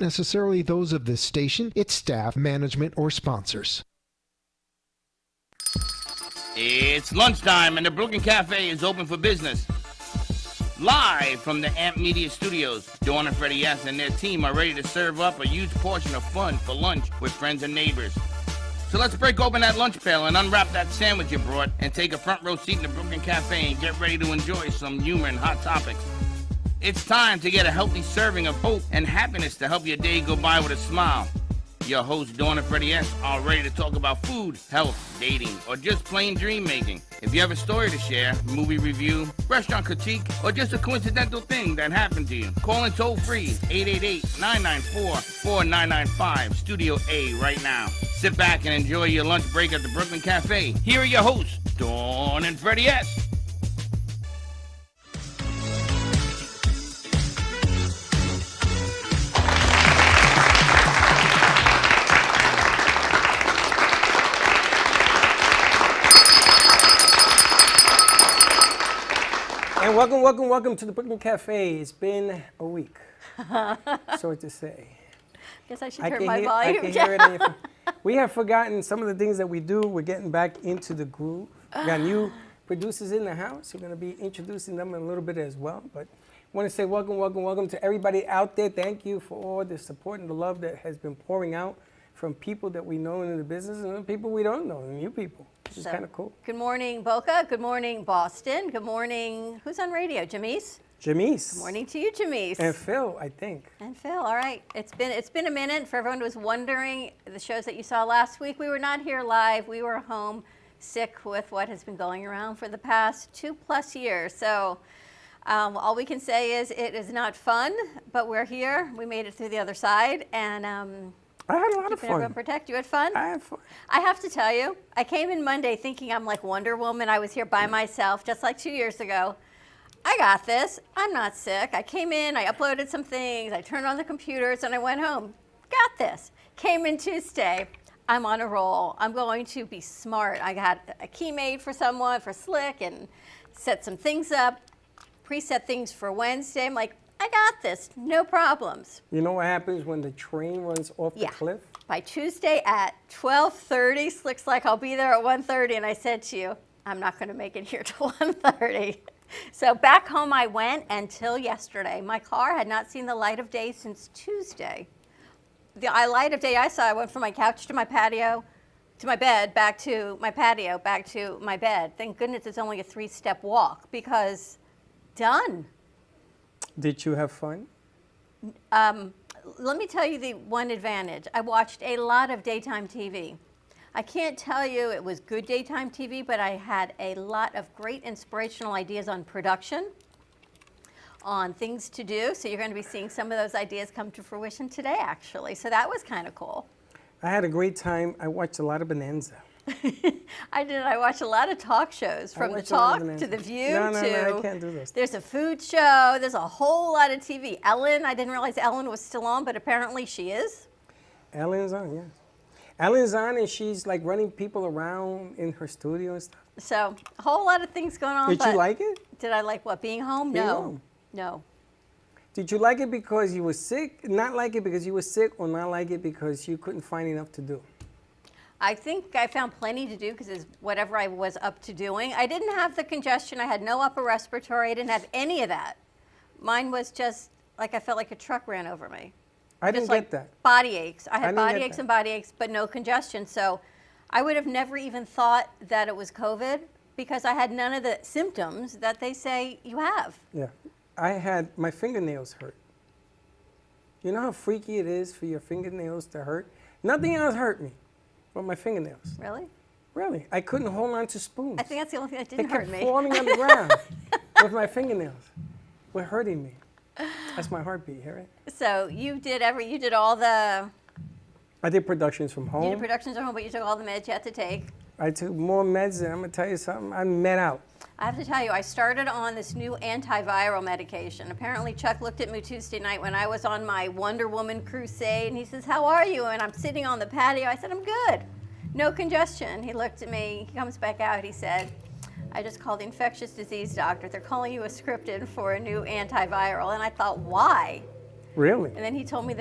necessarily those of this station, its staff, management, or sponsors. It's lunchtime and the Brooklyn Cafe is open for business. Live from the AMP Media Studios, Dawn and Freddie S. and their team are ready to serve up a huge portion of fun for lunch with friends and neighbors. So let's break open that lunch pail and unwrap that sandwich you brought and take a front row seat in the Brooklyn Cafe and get ready to enjoy some humor and hot topics. It's time to get a healthy serving of hope and happiness to help your day go by with a smile. Your hosts, Dawn and Freddie S., are ready to talk about food, health, dating, or just plain dream making. If you have a story to share, movie review, restaurant critique, or just a coincidental thing that happened to you, call in toll free 888-994-4995, Studio A right now. Sit back and enjoy your lunch break at the Brooklyn Cafe. Here are your hosts, Dawn and Freddie S. And welcome to the Brooklyn Cafe. It's been a week, so to say. Guess I should turn my volume down. I can hear it on your phone. We have forgotten some of the things that we do. We're getting back into the groove. We got new producers in the house. We're going to be introducing them in a little bit as well. But I want to say welcome to everybody out there. Thank you for all the support and the love that has been pouring out from people that we know in the business and the people we don't know, and new people. It's kind of cool. Good morning, Boca. Good morning, Boston. Good morning. Who's on radio? Jamise? Jamise. Good morning to you, Jamise. And Phil, I think. And Phil. All right. It's been a minute. For everyone who was wondering, the shows that you saw last week, we were not here live. We were home sick with what has been going around for the past 2+ years. So all we can say is it is not fun, but we're here. We made it through the other side, and I had a lot of fun. Everyone protect. You had fun? I had fun. I have to tell you, I came in Monday thinking I'm like Wonder Woman. I was here by myself, just like 2 years ago. I got this. I'm not sick. I came in, I uploaded some things, I turned on the computers, and I went home. Got this. Came in Tuesday. I'm on a roll. I'm going to be smart. I got a key made for someone, for Slick, and set some things up, preset things for Wednesday. I'm like, I got this, no problems. You know what happens when the train runs off the cliff? By Tuesday at 12:30, Slick's like, I'll be there at 1:30, and I said to you, I'm not going to make it here till 1:30. So back home I went until yesterday. My car had not seen the light of day since Tuesday. The light of day I saw, I went from my couch to my patio, to my bed, back to my patio, back to my bed. Thank goodness it's only a 3-step walk, because done. Did you have fun? Let me tell you the one advantage. I watched a lot of daytime TV. I can't tell you it was good daytime TV, but I had a lot of great inspirational ideas on production, on things to do. So you're going to be seeing some of those ideas come to fruition today, actually. So that was kind of cool. I had a great time. I watched a lot of Bonanza. I did. I watched a lot of talk shows, from The Talk to The View No, I can't do this. There's a food show. There's a whole lot of TV. Ellen, I didn't realize Ellen was still on, but apparently she is. Ellen's on, yes. Ellen's on, and she's like running people around in her studio and stuff. So a whole lot of things going on. Did you like it? Did I like what? Being home? Being No. home. No. Did you like it because you were sick? Not like it because you were sick, or not like it because you couldn't find enough to do? I think I found plenty to do because it's whatever I was up to doing. I didn't have the congestion. I had no upper respiratory. I didn't have any of that. Mine was just like I felt like a truck ran over me. I didn't get that. Body aches. I had didn't body get aches that. and body aches, but no congestion. So I would have never even thought that it was COVID because I had none of the symptoms that they say you have. Yeah. I had, my fingernails hurt. You know how freaky it is for your fingernails to hurt? Nothing else hurt me but my fingernails. Really? Really. I couldn't hold on to spoons. I think that's the only thing that They didn't hurt kept me. falling on the ground with my fingernails. Were hurting me. That's my heartbeat, hear it? So you did all the, I did productions from home. you did productions at home, but you took all the meds you had to take. I took more meds, and I'm going to tell you something, I'm med out. I have to tell you, I started on this new antiviral medication. Apparently, Chuck looked at me Tuesday night when I was on my Wonder Woman crusade, and he says, how are you? And I'm sitting on the patio. I said, I'm good. No congestion. He looked at me. He comes back out. He said, I just called the infectious disease doctor. They're calling you a script in for a new antiviral. And I thought, why? Really? And then he told me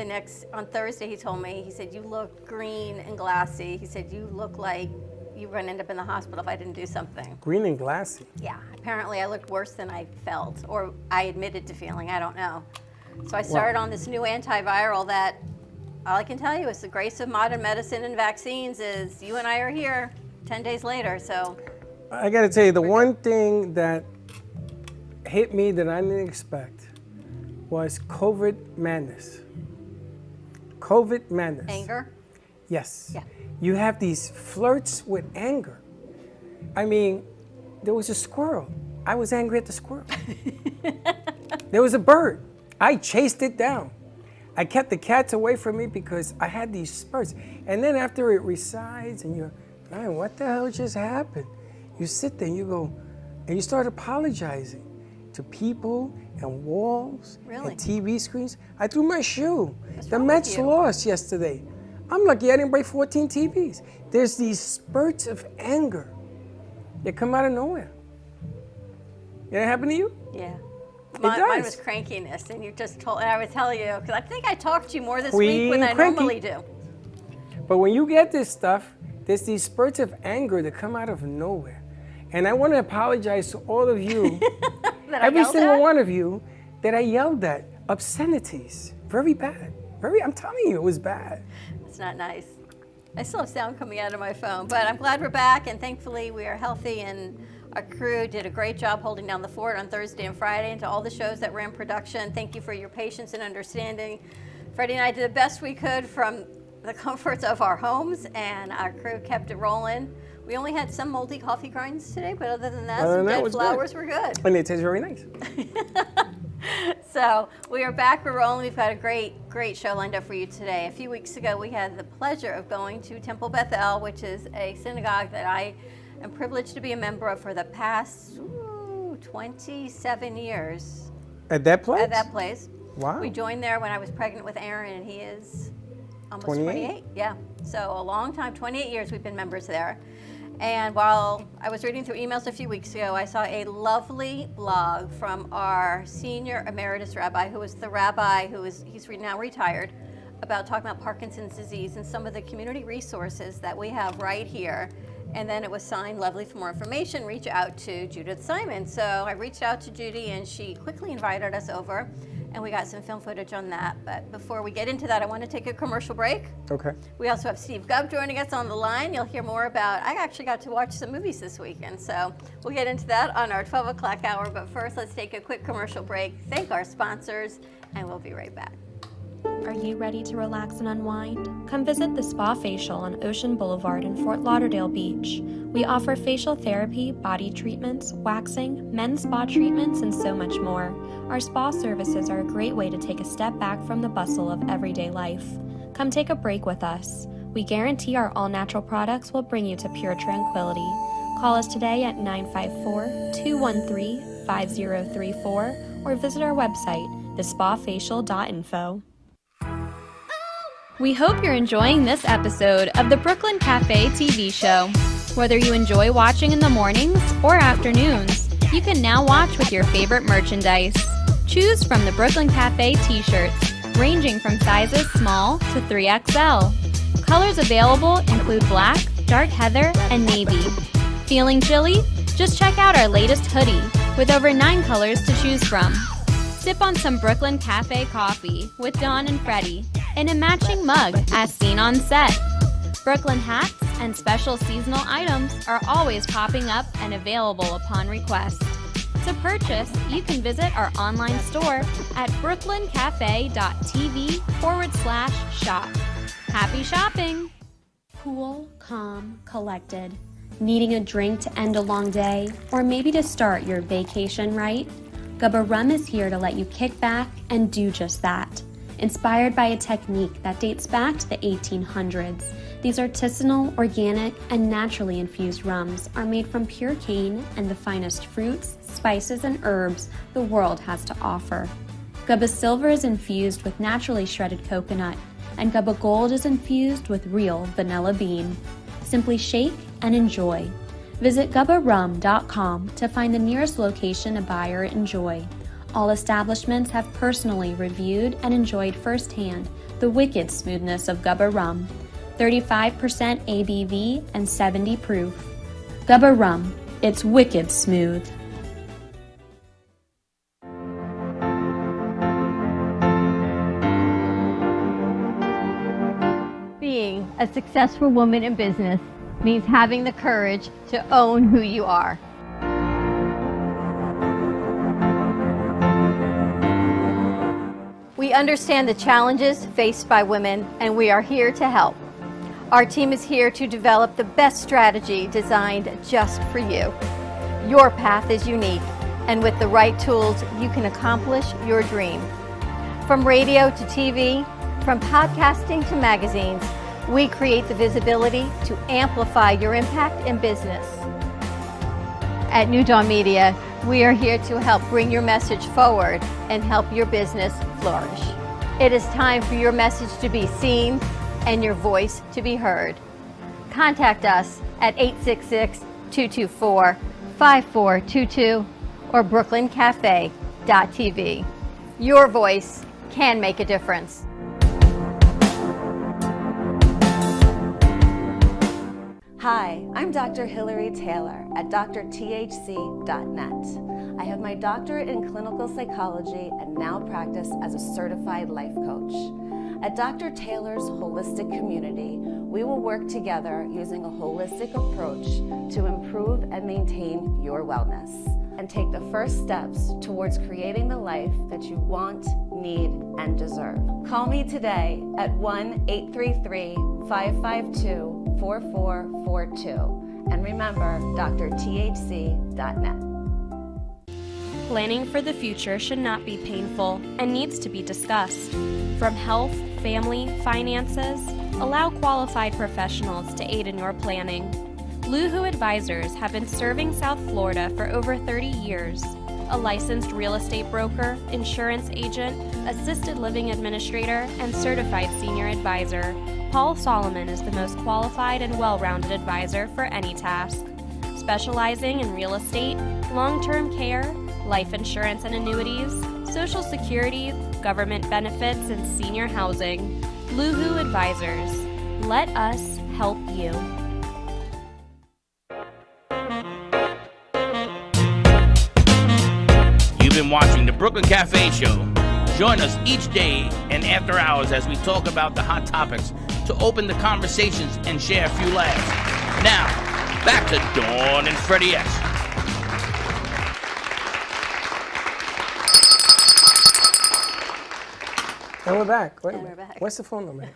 on Thursday, he said, you look green and glassy. He said, you look like you were going to end up in the hospital if I didn't do something. Green and glassy. Yeah, apparently I looked worse than I felt, or I admitted to feeling, I don't know. So I started on this new antiviral that, all I can tell you is the grace of modern medicine and vaccines is you and I are here 10 days later, so. I got to tell you, the one thing that hit me that I didn't expect was COVID madness. COVID madness. Anger? Yes. Yeah. You have these flirts with anger. I mean, there was a squirrel. I was angry at the squirrel. There was a bird. I chased it down. I kept the cats away from me because I had these spurts. And then after it resides and you're, man, what the hell just happened? You sit there and you go, and you start apologizing to people and walls Really? and TV screens. I threw my shoe. The wrong with Mets you? lost yesterday. I'm lucky I didn't break 14 TVs. There's these spurts of anger that come out of nowhere. Did that happen to you? Yeah. does. Mine was crankiness, and you just told, and I would tell you, because I think I talked to you more this Queen week than I cranky. normally do. But when you get this stuff, there's these spurts of anger that come out of nowhere. And I want to apologize to all of you, That I every yelled single at? one of you, that I yelled at. Obscenities. Very bad. I'm telling you, it was bad. It's not nice. I still have sound coming out of my phone, but I'm glad we're back, and thankfully we are healthy, and our crew did a great job holding down the fort on Thursday and Friday, and to all the shows that ran production, thank you for your patience and understanding. Freddie and I did the best we could from the comforts of our homes, and our crew kept it rolling. We only had some moldy coffee grinds today, but other than that, some dead flowers were good. And it tastes very nice. So we are back, we're rolling. We've got a great show lined up for you today. A few weeks ago, we had the pleasure of going to Temple Beth El, which is a synagogue that I am privileged to be a member of for the past 27 years. At that place? At that place. Wow. We joined there when I was pregnant with Aaron, and he is almost 28? 28. Yeah. So a long time, 28 years we've been members there. And while I was reading through emails a few weeks ago, I saw a lovely blog from our senior emeritus rabbi, who is the rabbi he's now retired, about talking about Parkinson's disease and some of the community resources that we have right here. And then it was signed, Lovely, for more information, reach out to Judith Simon. So I reached out to Judy, and she quickly invited us over, and we got some film footage on that. But before we get into that, I want to take a commercial break. Okay. We also have Steve Gubb joining us on the line. You'll hear more about, I actually got to watch some movies this weekend, so we'll get into that on our 12 o'clock hour. But first, let's take a quick commercial break, thank our sponsors, and we'll be right back. Are you ready to relax and unwind? Come visit the Spa Facial on Ocean Boulevard in Fort Lauderdale Beach. We offer facial therapy, body treatments, waxing, men's spa treatments, and so much more. Our spa services are a great way to take a step back from the bustle of everyday life. Come take a break with us. We guarantee our all-natural products will bring you to pure tranquility. Call us today at 954-213-5034 or visit our website, thespafacial.info. We hope you're enjoying this episode of the Brooklyn Cafe TV show. Whether you enjoy watching in the mornings or afternoons, you can now watch with your favorite merchandise. Choose from the Brooklyn Cafe t-shirts, ranging from sizes small to 3XL. Colors available include black, dark heather, and navy. Feeling chilly? Just check out our latest hoodie with over 9 colors to choose from. Sip on some Brooklyn Cafe coffee with Dawn and Freddie in a matching mug as seen on set. Brooklyn hats and special seasonal items are always popping up and available upon request. To purchase, you can visit our online store at brooklyncafe.tv/shop. Happy shopping! Cool, calm, collected. Needing a drink to end a long day, or maybe to start your vacation right? Gubba Rum is here to let you kick back and do just that. Inspired by a technique that dates back to the 1800s, these artisanal, organic, and naturally infused rums are made from pure cane and the finest fruits, spices, and herbs the world has to offer. Gubba Silver is infused with naturally shredded coconut, and Gubba Gold is infused with real vanilla bean. Simply shake and enjoy. Visit GubbaRum.com to find the nearest location to buy or enjoy. All establishments have personally reviewed and enjoyed firsthand the wicked smoothness of Gubba Rum. 35% ABV and 70 proof. Gubba Rum, it's wicked smooth. Being a successful woman in business means having the courage to own who you are. We understand the challenges faced by women, and we are here to help. Our team is here to develop the best strategy designed just for you. Your path is unique, and with the right tools, you can accomplish your dream. From radio to TV, from podcasting to magazines, we create the visibility to amplify your impact in business. At New Dawn Media, we are here to help bring your message forward and help your business flourish. It is time for your message to be seen and your voice to be heard. Contact us at 866-224-5422 or brooklyncafe.tv. Your voice can make a difference. Hi, I'm Dr. Hilary Taylor at drthc.net. I have my doctorate in clinical psychology and now practice as a certified life coach. At Dr. Taylor's Holistic Community, we will work together using a holistic approach to improve and maintain your wellness and take the first steps towards creating the life that you want, need, and deserve. Call me today at 1-833-552-4442 and remember drthc.net. Planning for the future should not be painful and needs to be discussed. From health, family, finances, allow qualified professionals to aid in your planning. Luhu Advisors have been serving South Florida for over 30 years. A licensed real estate broker, insurance agent, assisted living administrator, and certified senior advisor, Paul Solomon is the most qualified and well-rounded advisor for any task. Specializing in real estate, long-term care, life insurance and annuities, Social Security, government benefits, and senior housing. Luhu Advisors. Let us help you. You've been watching the Brooklyn Cafe Show. Join us each day and after hours as we talk about the hot topics to open the conversations and share a few laughs. Now, back to Dawn and Freddie S. And we're back. Wait a And minute. we're back. What's the phone number?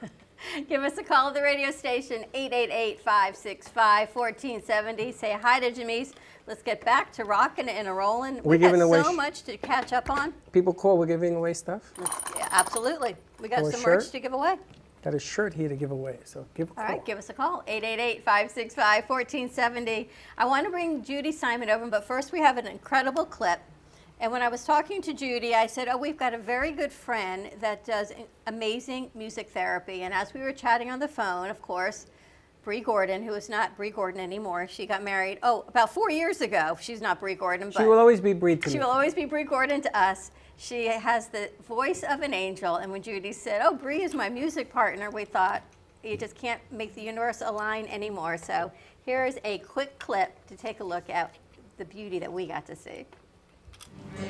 Give us a call at the radio station, 888-565-1470. Say hi to Janice. Let's get back to rocking and rolling. We're We've got giving away so much to catch up on. People call, we're giving away stuff. Yeah, absolutely. We got Or a some merch shirt? to give away. Got a shirt here to give away, so give a call. All right, give us a call, 888-565-1470. I want to bring Judy Simon over, but first we have an incredible clip. And when I was talking to Judy, I said, oh, we've got a very good friend that does amazing music therapy. And as we were chatting on the phone, of course, Bree Gordon, who is not Bree Gordon anymore, she got married, about 4 years ago. She's not Bree Gordon, but She will always be Bree to she me. will always be Bree Gordon to us. She has the voice of an angel. And when Judy said, oh, Bree is my music partner, we thought, you just can't make the universe align anymore. So here's a quick clip to take a look at the beauty that we got to see. Good,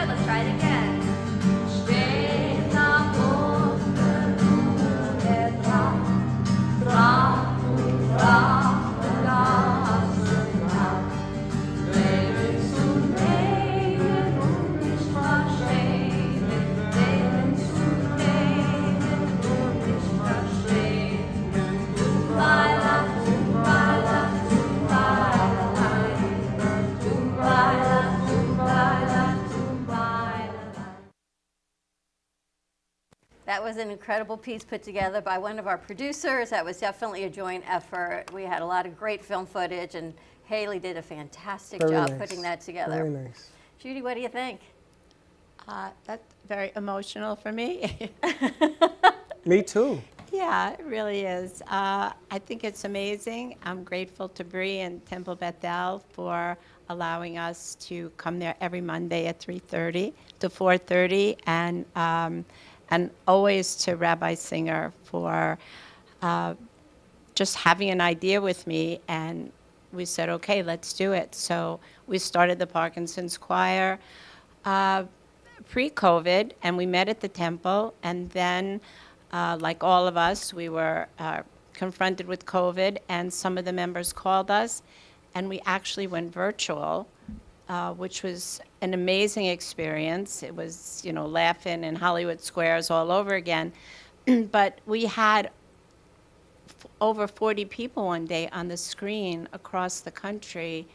let's try it again. was an incredible piece put together by one of our producers. That was definitely a joint effort. We had a lot of great film footage, and Haley did a fantastic Very job nice. putting that together. Very nice. Judy, what do you think? That's very emotional for me. Me too. Yeah, it really is. I think it's amazing. I'm grateful to Bree and Temple Bethel for allowing us to come there every Monday at 3:30 to 4:30, and always to Rabbi Singer for just having an idea with me, and we said, okay, let's do it. So we started the Parkinson's Choir pre-COVID, and we met at the temple, and then like all of us, we were confronted with COVID, and some of the members called us, and we actually went virtual, which was an amazing experience. It was, laughing in Hollywood Squares all over again. But we had over 40 people one day on the screen across the country,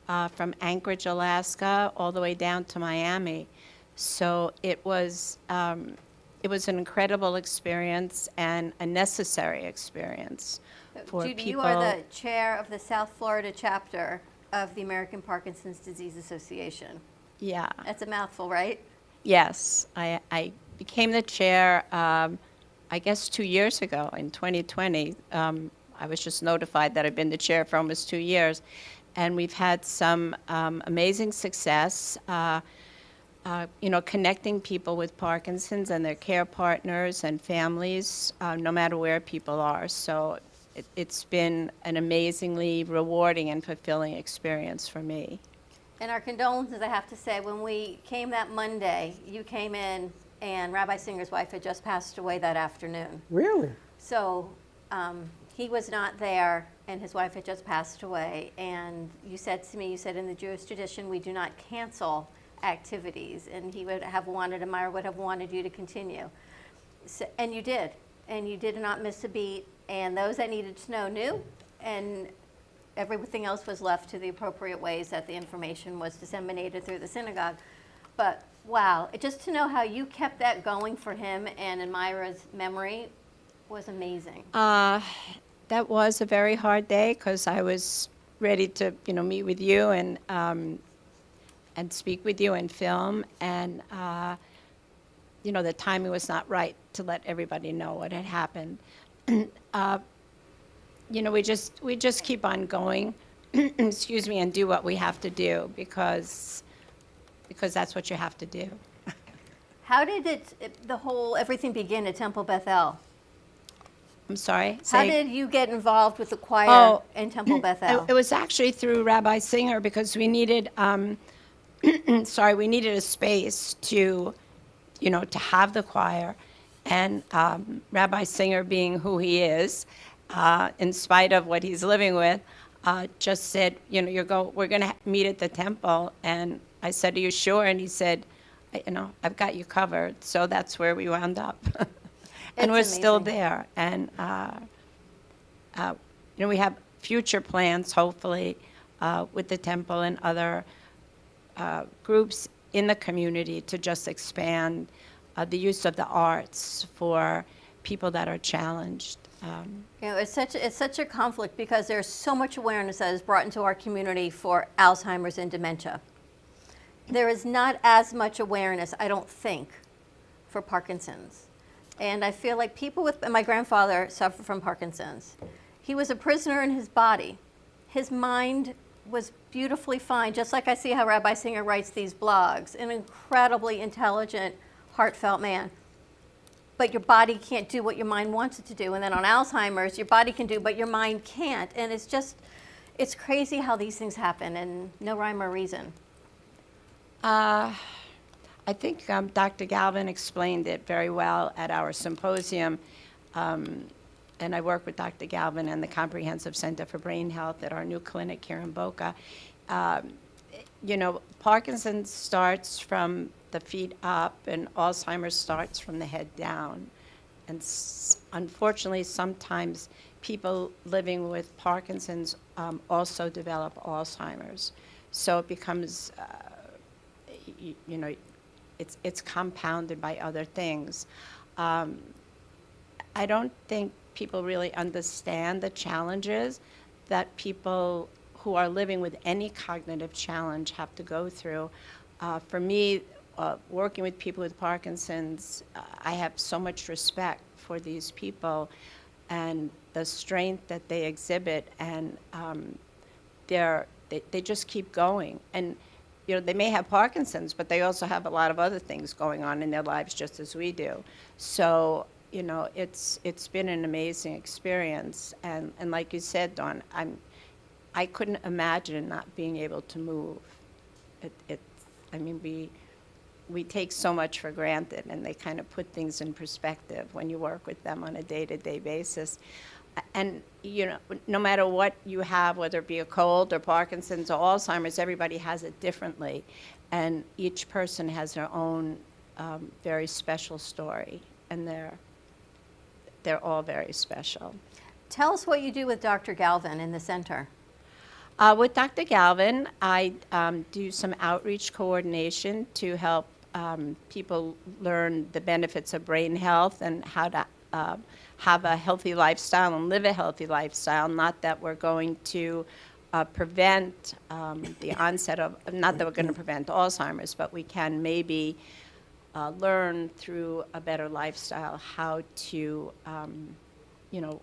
from Anchorage, Alaska, all the way down to Miami. So it was an incredible experience and a necessary experience for Judy, people. you are the chair of the South Florida chapter of the American Parkinson's Disease Association. Yeah. That's a mouthful, right? Yes, I became the chair, I guess 2 years ago in 2020. I was just notified that I've been the chair for almost 2 years. And we've had some amazing success, connecting people with Parkinson's and their care partners and families, no matter where people are. So it's been an amazingly rewarding and fulfilling experience for me. And our condolences, I have to say, when we came that Monday, you came in and Rabbi Singer's wife had just passed away that afternoon. Really? So he was not there and his wife had just passed away. And you said to me, in the Jewish tradition, we do not cancel activities. And he would have wanted, Amira would have wanted you to continue. So, and you did. And you did not miss a beat. And those that needed to know knew. And everything else was left to the appropriate ways that the information was disseminated through the synagogue. But wow, just to know how you kept that going for him and in Myra's memory was amazing. That was a very hard day because I was ready to, meet with you and speak with you and film, and the timing was not right to let everybody know what had happened. We just keep on going, excuse me, and do what we have to do because that's what you have to do. How did everything begin at Temple Bethel? I'm sorry? How did you get involved with the choir in Temple Bethel? It was actually through Rabbi Singer because we needed, we needed a space to have the choir. And Rabbi Singer, being who he is, in spite of what he's living with, just said, we're going to meet at the temple. And I said, are you sure? And he said, I've got you covered. So that's where we wound up. And we're still there. And, we have future plans, hopefully, with the temple and other groups in the community to just expand the use of the arts for people that are challenged. It's such a conflict because there's so much awareness that is brought into our community for Alzheimer's and dementia. There is not as much awareness, I don't think, for Parkinson's. And I feel like my grandfather suffered from Parkinson's. He was a prisoner in his body. His mind was beautifully fine, just like I see how Rabbi Singer writes these blogs, an incredibly intelligent, heartfelt man. But your body can't do what your mind wants it to do. And then on Alzheimer's, your body can do, but your mind can't. And it's crazy how these things happen, and no rhyme or reason. I think Dr. Galvin explained it very well at our symposium. And I work with Dr. Galvin and the Comprehensive Center for Brain Health at our new clinic here in Boca. Parkinson's starts from the feet up, and Alzheimer's starts from the head down. And unfortunately, sometimes people living with Parkinson's also develop Alzheimer's. So it becomes, it's compounded by other things. I don't think people really understand the challenges that people who are living with any cognitive challenge have to go through. For me, working with people with Parkinson's, I have so much respect for these people and the strength that they exhibit, and they just keep going. And you know, they may have Parkinson's, but they also have a lot of other things going on in their lives just as we do. So, you know, it's been an amazing experience. And like you said, Dawn, I couldn't imagine not being able to move. I mean, we take so much for granted, and they kind of put things in perspective when you work with them on a day-to-day basis. And, you know, no matter what you have, whether it be a cold or Parkinson's or Alzheimer's, everybody has it differently. And each person has their own very special story, and they're all very special. Tell us what you do with Dr. Galvin in the center. With Dr. Galvin, I do some outreach coordination to help people learn the benefits of brain health and how to have a healthy lifestyle and live a healthy lifestyle. Not that we're going to prevent the onset of, not that we're going to prevent Alzheimer's, but we can maybe learn through a better lifestyle how to, you know,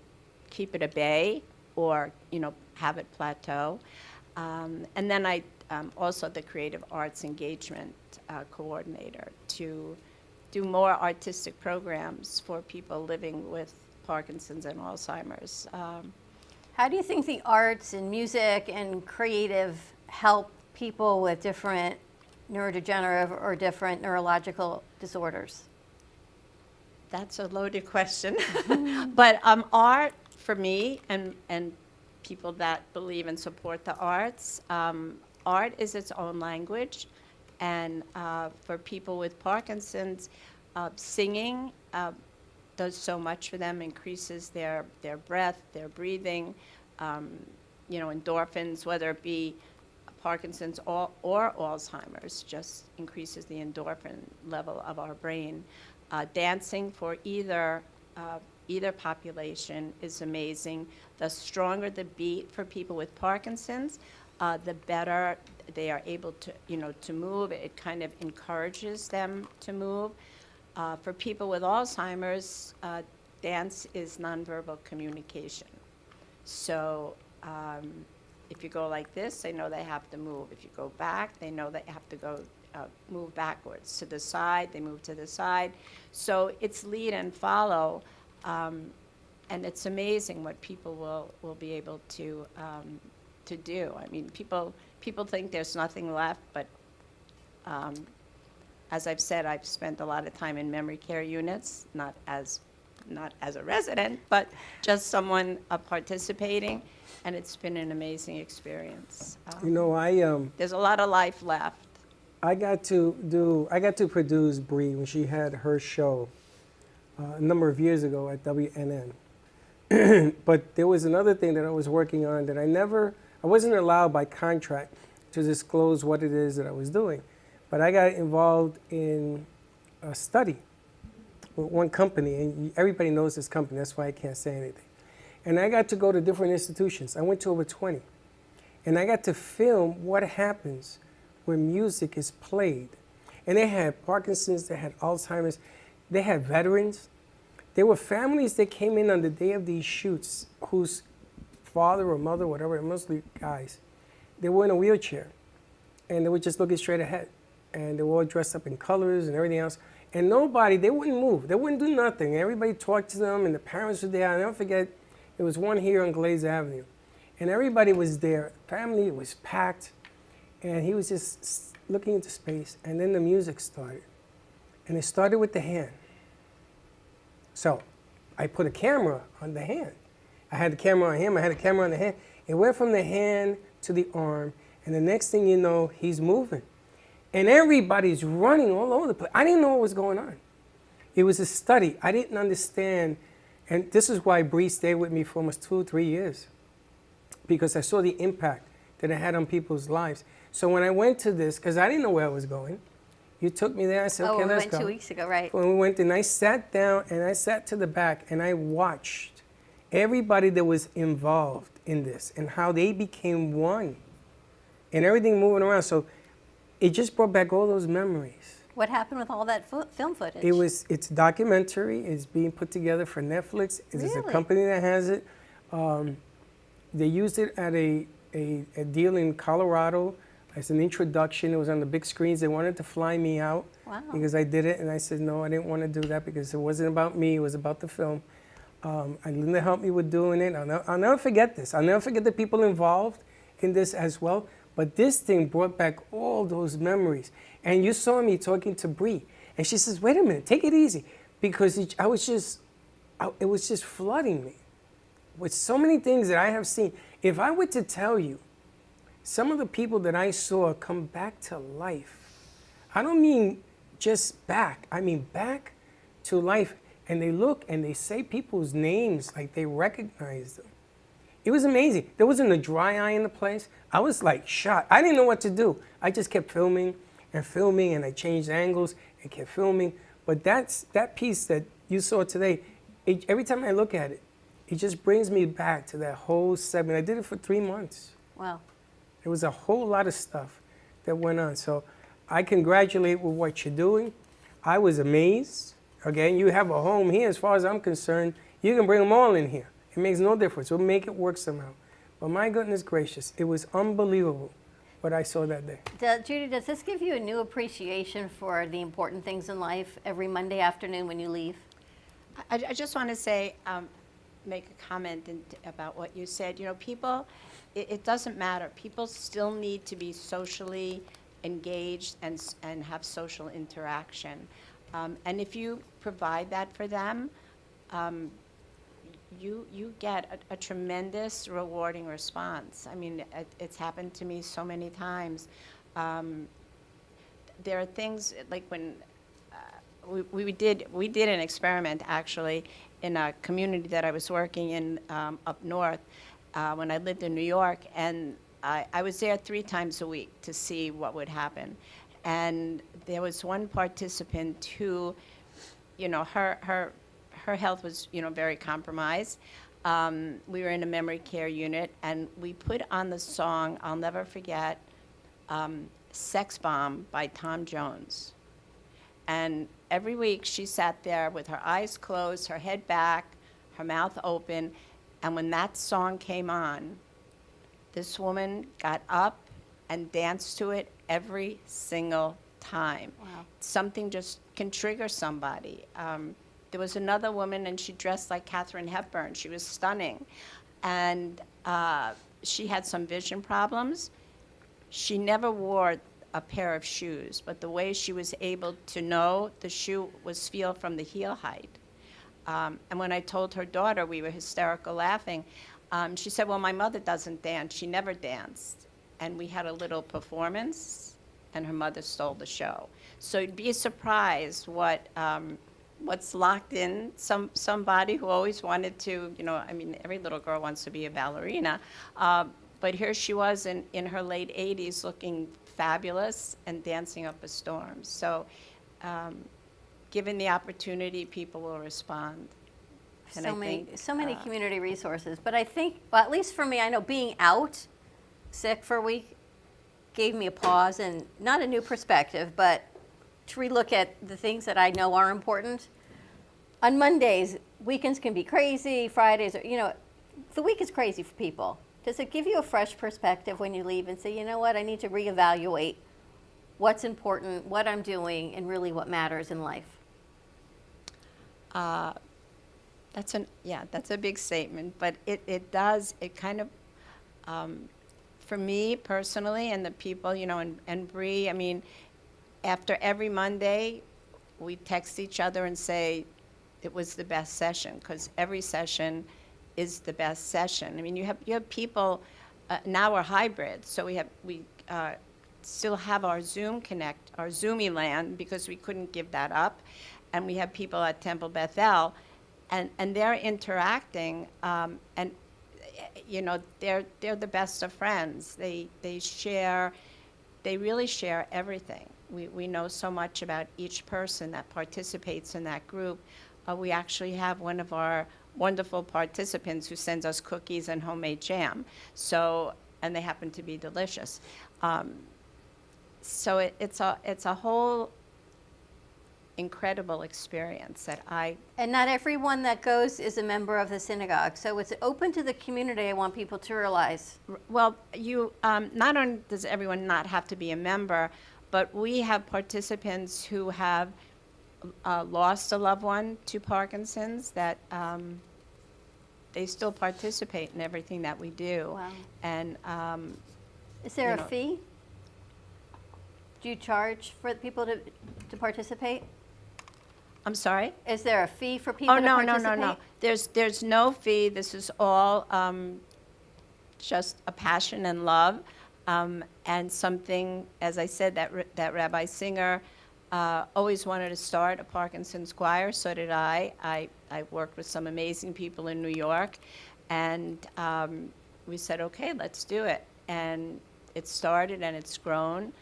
keep it at bay or, you know, have it plateau. And then I'm also the creative arts engagement coordinator to do more artistic programs for people living with Parkinson's and Alzheimer's. How do you think the arts and music and creative help people with different neurodegenerative or different neurological disorders? That's a loaded question. But art, for me, and people that believe and support the arts, art is its own language. And for people with Parkinson's, singing does so much for them, increases their breath, their breathing, you know, endorphins, whether it be Parkinson's or Alzheimer's, just increases the endorphin level of our brain. Dancing for either population is amazing. The stronger the beat for people with Parkinson's, the better they are able to, you know, to move. It kind of encourages them to move. For people with Alzheimer's, dance is nonverbal communication. So if you go like this, they know they have to move. If you go back, they know they have to go move backwards. To the side, they move to the side. So it's lead and follow. And it's amazing what people will be able to do. I mean, people think there's nothing left, but as I've said, I've spent a lot of time in memory care units, not as a resident, but just someone participating, and it's been an amazing experience. You know, There's a lot of life left. I got to produce Bree when she had her show a number of years ago at WNN. But there was another thing that I was working on that I wasn't allowed by contract to disclose what it is that I was doing. But I got involved in a study with one company, and everybody knows this company, that's why I can't say anything. And I got to go to different institutions. I went to over 20. And I got to film what happens when music is played. And they had Parkinson's, they had Alzheimer's, they had veterans. There were families that came in on the day of these shoots whose father or mother, whatever, mostly guys, they were in a wheelchair and they were just looking straight ahead. And they were all dressed up in colors and everything else. And they wouldn't move. They wouldn't do nothing. Everybody talked to them and the parents were there. I'll never forget, there was one here on Glaze Avenue. And everybody was there. Family was packed. And he was just looking into space. And then the music started. And it started with the hand. So I put a camera on the hand. I had the camera on him. I had a camera on the hand. It went from the hand to the arm. And the next thing you know, he's moving. And everybody's running all over the place. I didn't know what was going on. It was a study. I didn't understand. And this is why Bree stayed with me for almost 2 or 3 years, because I saw the impact that it had on people's lives. So when I went to this, because I didn't know where I was going, You took me there. I said, Oh, okay, we let's went go. 2 weeks ago, right? When we went and I sat down and I sat to the back and I watched everybody that was involved in this and how they became one and everything moving around. So it just brought back all those memories. What happened with all that film footage? It's a documentary. It's being put together for Netflix. There's a Really? company that has it. They used it at a deal in Colorado as an introduction. It was on the big screens. They wanted to fly me out Wow. because I did it, and I said no, I didn't want to do that because it wasn't about me. It was about the film. And Linda helped me with doing it. I'll never forget this. I'll never forget the people involved in this as well. But this thing brought back all those memories. And you saw me talking to Bree, and she says, "Wait a minute, take it easy," because it was just flooding me with so many things that I have seen. If I were to tell you some of the people that I saw come back to life, I don't mean just back, I mean back to life, and they look and they say people's names like they recognize them. It was amazing. There wasn't a dry eye in the place. I was like shocked. I didn't know what to do. I just kept filming, and I changed angles and kept filming. But that piece that you saw today, every time I look at it, it just brings me back to that whole segment. I did it for 3 months. Wow. There was a whole lot of stuff that went on. So I congratulate with what you're doing. I was amazed. Again, you have a home here. As far as I'm concerned, you can bring them all in here. It makes no difference. We'll make it work somehow. But my goodness gracious, it was unbelievable what I saw that day. Judy, does this give you a new appreciation for the important things in life every Monday afternoon when you leave? I just want to say, make a comment about what you said. You know, people, it doesn't matter. People still need to be socially engaged and have social interaction. And if you provide that for them, you get a tremendous rewarding response. I mean, it's happened to me so many times. There are things like when we did an experiment actually in a community that I was working in up north when I lived in New York, and I was there 3 times a week to see what would happen. And there was one participant who, you know, her health was, you know, very compromised. We were in a memory care unit, and we put on the song, I'll never forget, Sex Bomb by Tom Jones. And every week she sat there with her eyes closed, her head back, her mouth open, and when that song came on, this woman got up and danced to it every single time. Wow. Something just can trigger somebody. There was another woman, and she dressed like Katharine Hepburn. She was stunning. And she had some vision problems. She never wore a pair of shoes, but the way she was able to know the shoe was feel from the heel height. And when I told her daughter, we were hysterical laughing. She said, well, my mother doesn't dance. She never danced. And we had a little performance, and her mother stole the show. So you'd be surprised what's locked in somebody who always wanted to, you know, I mean, every little girl wants to be a ballerina. But here she was in her late 80s looking fabulous and dancing up a storm. So given the opportunity, people will respond. And So many community resources. But I think, well, at least for me, I know being out sick for a week gave me a pause and not a new perspective, but to relook at the things that I know are important. On Mondays, weekends can be crazy, Fridays, you know, the week is crazy for people. Does it give you a fresh perspective when you leave and say, you know what, I need to reevaluate what's important, what I'm doing, and really what matters in life? That's a big statement, but it kind of, for me personally and the people, you know, and Bree, I mean, after every Monday, we text each other and say it was the best session, because every session is the best session. I mean, you have people, now we're hybrid, so we still have our Zoom Connect, our Zoomy-land, because we couldn't give that up, and we have people at Temple Bethel, and they're interacting, and you know, they're the best of friends. They really share everything. we know so much about each person that participates in that group. We actually have one of our wonderful participants who sends us cookies and homemade jam. So, and they happen to be delicious. So it's a whole incredible experience that And not everyone that goes is a member of the synagogue. So it's open to the community, I want people to realize. Well, you, not only does everyone not have to be a member, but we have participants who have lost a loved one to Parkinson's that they still participate in everything that we do. Wow. And Is there you a know. fee? Do you charge for people to participate? I'm sorry? Is there a fee for people Oh, to no, participate? no. There's no fee. This is all just a passion and love, and something, as I said, that Rabbi Singer always wanted to start a Parkinson's choir. So did I. I worked with some amazing people in New York, and we said, okay, let's do it. And it started and it's grown.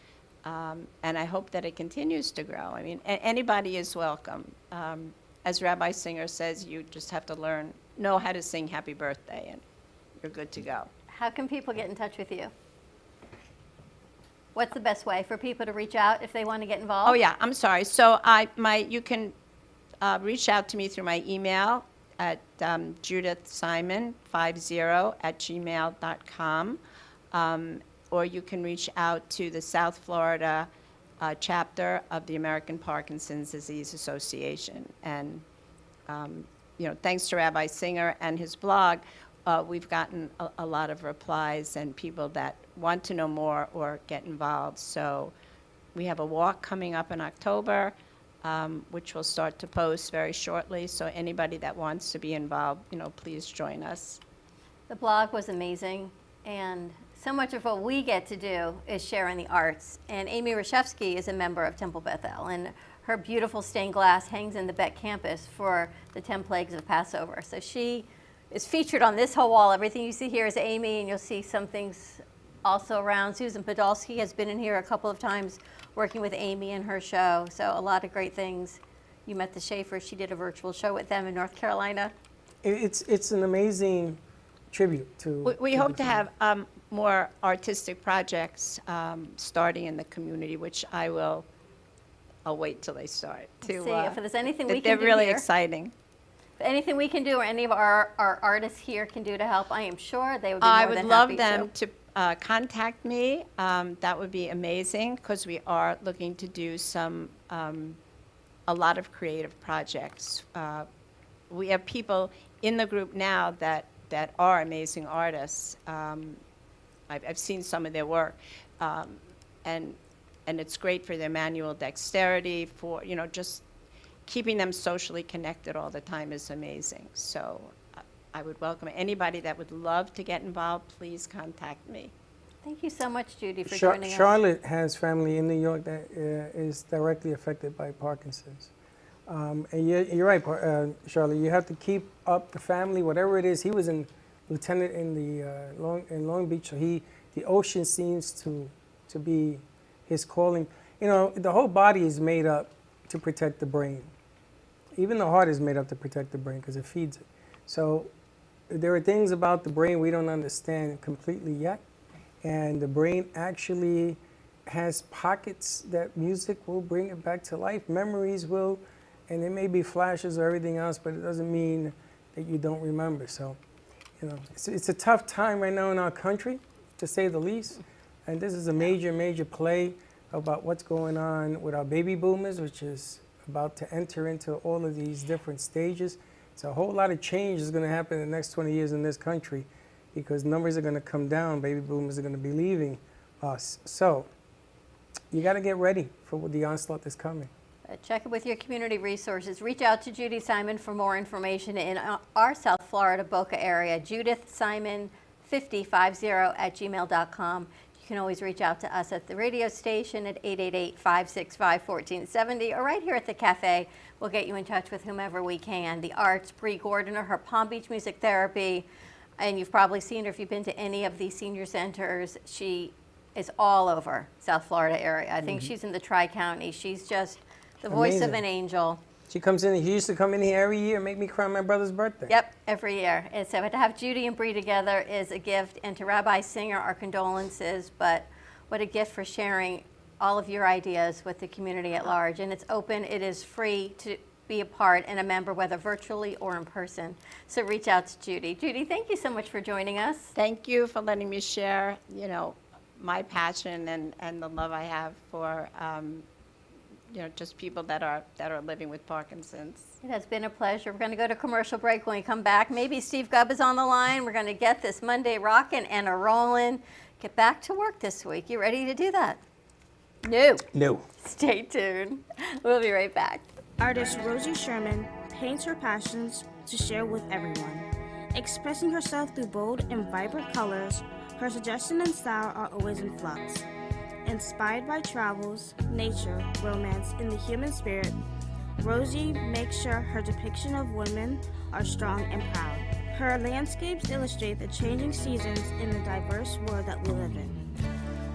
And I hope that it continues to grow. I mean, anybody is welcome. As Rabbi Singer says, you just have to know how to sing Happy Birthday, and you're good to go. How can people get in touch with you? What's the best way for people to reach out if they want to get involved? Oh, yeah, I'm sorry. So you can reach out to me through my email at judithsimon50@gmail.com. Or you can reach out to the South Florida chapter of the American Parkinson's Disease Association. And, thanks to Rabbi Singer and his blog, we've gotten a lot of replies and people that want to know more or get involved. So we have a walk coming up in October, which we'll start to post very shortly. So anybody that wants to be involved, please join us. The blog was amazing, and so much of what we get to do is share in the arts. And Amy Reshevsky is a member of Temple Beth El, and her beautiful stained glass hangs in the Beck campus for the 10 Plagues of Passover. So she is featured on this whole wall. Everything you see here is Amy, and you'll see some things also around. Susan Podolsky has been in here a couple of times working with Amy and her show. So a lot of great things. You met the Schaefers. She did a virtual show with them in North Carolina. It's an amazing tribute to. We hope to have more artistic projects starting in the community, which I'll wait till they start. See if there's anything we can they're do really here. exciting. If anything we can do or any of our artists here can do to help, I am sure they would be more I than would love happy them to contact me. That would be amazing because we are looking to do a lot of creative projects. We have people in the group now that are amazing artists. I've seen some of their work, and it's great for their manual dexterity, for just keeping them socially connected all the time is amazing. So I would welcome anybody that would love to get involved. Please contact me. Thank you so much, Judy, for joining us. Charlotte has family in New York that is directly affected by Parkinson's. And you're right, Charlotte. You have to keep up the family, whatever it is. He was a lieutenant in in Long Beach, so the ocean seems to be his calling. The whole body is made up to protect the brain. Even the heart is made up to protect the brain because it feeds it. So there are things about the brain we don't understand completely yet. And the brain actually has pockets that music will bring it back to life. Memories will, and it may be flashes or everything else, but it doesn't mean that you don't remember. So, it's a tough time right now in our country, to say the least. And this is a major, major play about what's going on with our baby boomers, which is about to enter into all of these different stages. So a whole lot of change is going to happen in the next 20 years in this country because numbers are going to come down. Baby boomers are going to be leaving us. So you got to get ready for the onslaught that's coming. Check it with your community resources. Reach out to Judy Simon for more information in our South Florida Boca area. JudithSimon5050@gmail.com. You can always reach out to us at the radio station at 888-565-1470 or right here at the cafe. We'll get you in touch with whomever we can. The arts, Bree Gordiner, her Palm Beach Music Therapy, and you've probably seen her if you've been to any of the senior centers. She is all over South Florida area. I think she's in the Tri-County. She's just the voice of Amazing. an angel. She comes in. He used to come in here every year and make me cry on my brother's birthday. Yep, every year. And so to have Judy and Bree together is a gift, and to Rabbi Singer, our condolences, but what a gift for sharing all of your ideas with the community at large. And it's open, it is free to be a part and a member, whether virtually or in person. So reach out to Judy. Judy, thank you so much for joining us. Thank you for letting me share, my passion and the love I have for, just people that are living with Parkinson's. It has been a pleasure. We're going to go to commercial break. When we come back, maybe Steve Gubb is on the line. We're going to get this Monday rocking and a rolling. Get back to work this week. You ready to do that? No. No. Stay tuned. We'll be right back. Artist Rosie Sherman paints her passions to share with everyone. Expressing herself through bold and vibrant colors, her suggestion and style are always in flux. Inspired by travels, nature, romance, and the human spirit, Rosie makes sure her depiction of women are strong and proud. Her landscapes illustrate the changing seasons in the diverse world that we live in.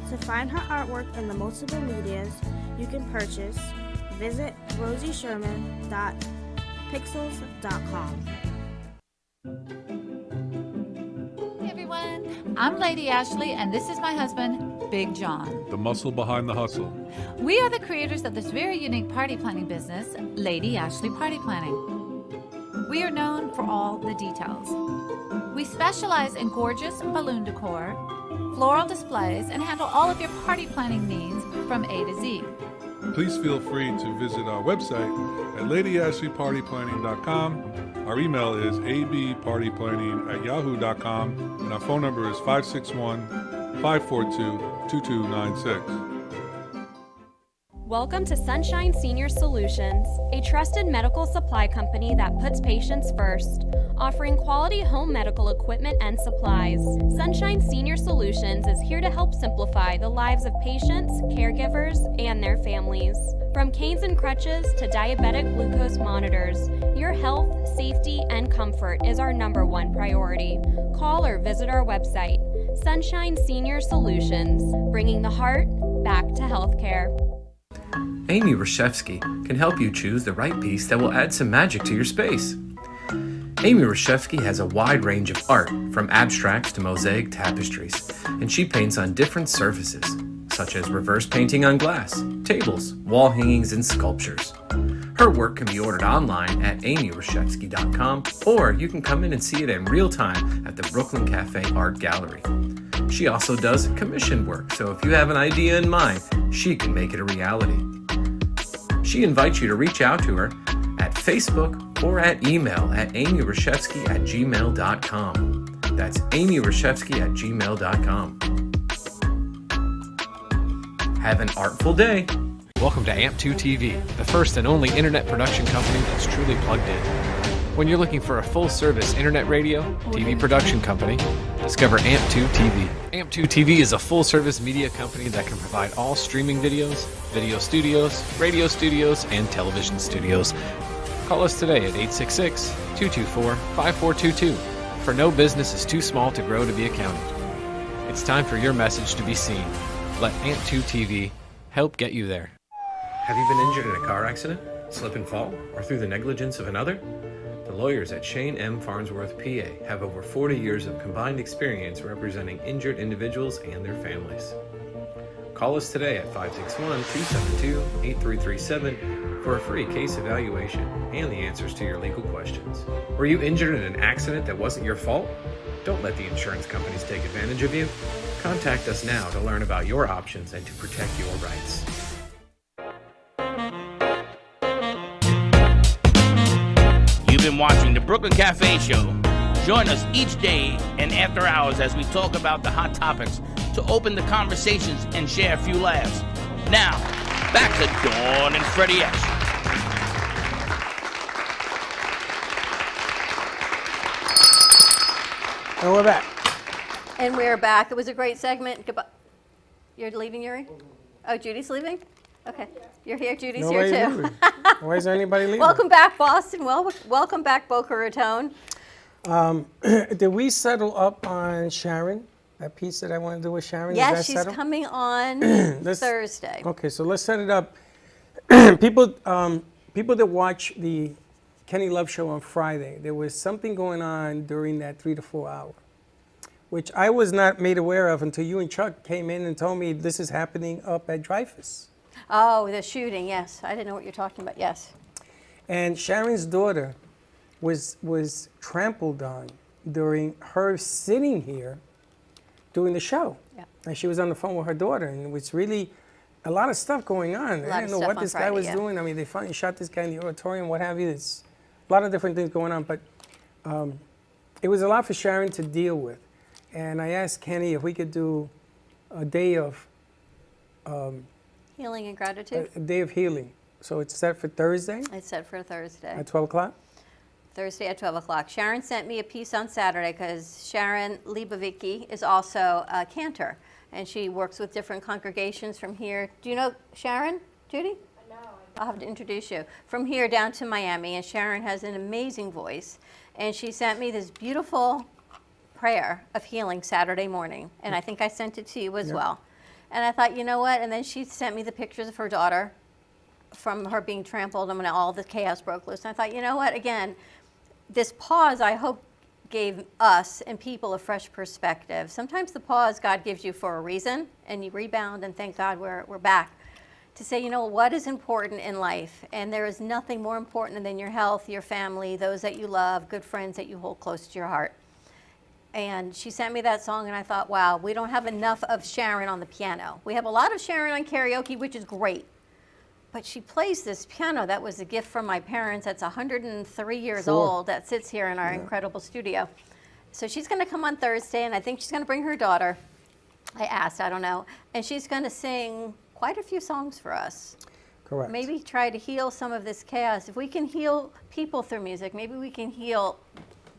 To find her artwork in the multiple medias you can purchase, visit rosiesherman.pixels.com. Hey everyone, I'm Lady Ashley, and this is my husband, Big John. The muscle behind the hustle. We are the creators of this very unique party planning business, Lady Ashley Party Planning. We are known for all the details. We specialize in gorgeous balloon decor, floral displays, and handle all of your party planning needs from A to Z. Please feel free to visit our website at ladyashleypartyplanning.com. Our email is abpartyplanning@yahoo.com, and our phone number is 561-542-2296. Welcome to Sunshine Senior Solutions, a trusted medical supply company that puts patients first, offering quality home medical equipment and supplies. Sunshine Senior Solutions is here to help simplify the lives of patients, caregivers, and their families. From canes and crutches to diabetic glucose monitors, your health, safety, and comfort is our #1 priority. Call or visit our website, Sunshine Senior Solutions, bringing the heart back to healthcare. Amy Reshevsky can help you choose the right piece that will add some magic to your space. Amy Reshevsky has a wide range of art, from abstracts to mosaic tapestries, and she paints on different surfaces, such as reverse painting on glass, tables, wall hangings, and sculptures. Her work can be ordered online at amyreshevsky.com, or you can come in and see it in real time at the Brooklyn Cafe Art Gallery. She also does commission work, so if you have an idea in mind, she can make it a reality. She invites you to reach out to her at Facebook or at email at amyreshevsky@gmail.com. That's amyreshevsky@gmail.com. Have an artful day. Welcome to AMP2 TV, the first and only internet production company that's truly plugged in. When you're looking for a full-service internet radio, TV production company, discover AMP2 TV. AMP2 TV is a full-service media company that can provide all streaming videos, video studios, radio studios, and television studios. Call us today at 866-224-5422, for no business is too small to grow to be accounted. It's time for your message to be seen. Let AMP2 TV help get you there. Have you been injured in a car accident, slip and fall, or through the negligence of another? The lawyers at Shane M. Farnsworth, PA have over 40 years of combined experience representing injured individuals and their families. Call us today at 561-272-8337 for a free case evaluation and the answers to your legal questions. Were you injured in an accident that wasn't your fault? Don't let the insurance companies take advantage of you. Contact us now to learn about your options and to protect your rights. You've been watching the Brooklyn Cafe Show. Join us each day and after hours as we talk about the hot topics to open the conversations and share a few laughs. Now, back to Dawn and Freddie S. And we're back. And we're back. It was a great segment. Goodbye. You're leaving, Yuri? Oh, Judy's leaving? Okay. You're here. Judy's Nobody's here too. leaving. Why is there anybody leaving? Welcome back, Boston. Welcome back, Boca Raton. Did we settle up on Sharon? That piece that I want to do with Sharon? Yes, is that she's settled? coming on Thursday. Okay, so let's set it up. People that watch the Kenny Love Show on Friday, there was something going on during that 3 to 4 hour, which I was not made aware of until you and Chuck came in and told me this is happening up at Dreyfus. Oh, the shooting, yes. I didn't know what you're talking about, yes. And Sharon's daughter was trampled on during her sitting here doing the show. Yeah. And she was on the phone with her daughter, and it was really a lot of stuff going on. I didn't know what this guy was doing. I mean, they finally shot this guy in the auditorium, what have you. It's a lot of different things going on, but it was a lot for Sharon to deal with. And I asked Kenny if we could do a day of Healing and gratitude. a day of healing. So it's set for Thursday It's set for Thursday. at 12 o'clock. Thursday at 12 o'clock. Sharon sent me a piece on Saturday because Sharon Libovicki is also a cantor, and she works with different congregations from here. Do you know Sharon, Judy? No. I'll have to introduce you. From here down to Miami, and Sharon has an amazing voice, and she sent me this beautiful prayer of healing Saturday morning, and I think I sent it to you as well. And I thought, you know what? And then she sent me the pictures of her daughter from her being trampled and when all the chaos broke loose. And I thought, you know what? Again, this pause, I hope, gave us and people a fresh perspective. Sometimes the pause God gives you for a reason, and you rebound, and thank God we're back. To say, you know, what is important in life? And there is nothing more important than your health, your family, those that you love, good friends that you hold close to your heart. And she sent me that song, and I thought, wow, we don't have enough of Sharon on the piano. We have a lot of Sharon on karaoke, which is great. But she plays this piano that was a gift from my parents that's 103 years old that sits here in our incredible studio. So she's going to come on Thursday, and I think she's going to bring her daughter. I asked, I don't know. And she's going to sing quite a few songs for us. Correct. Maybe try to heal some of this chaos. If we can heal people through music, maybe we can heal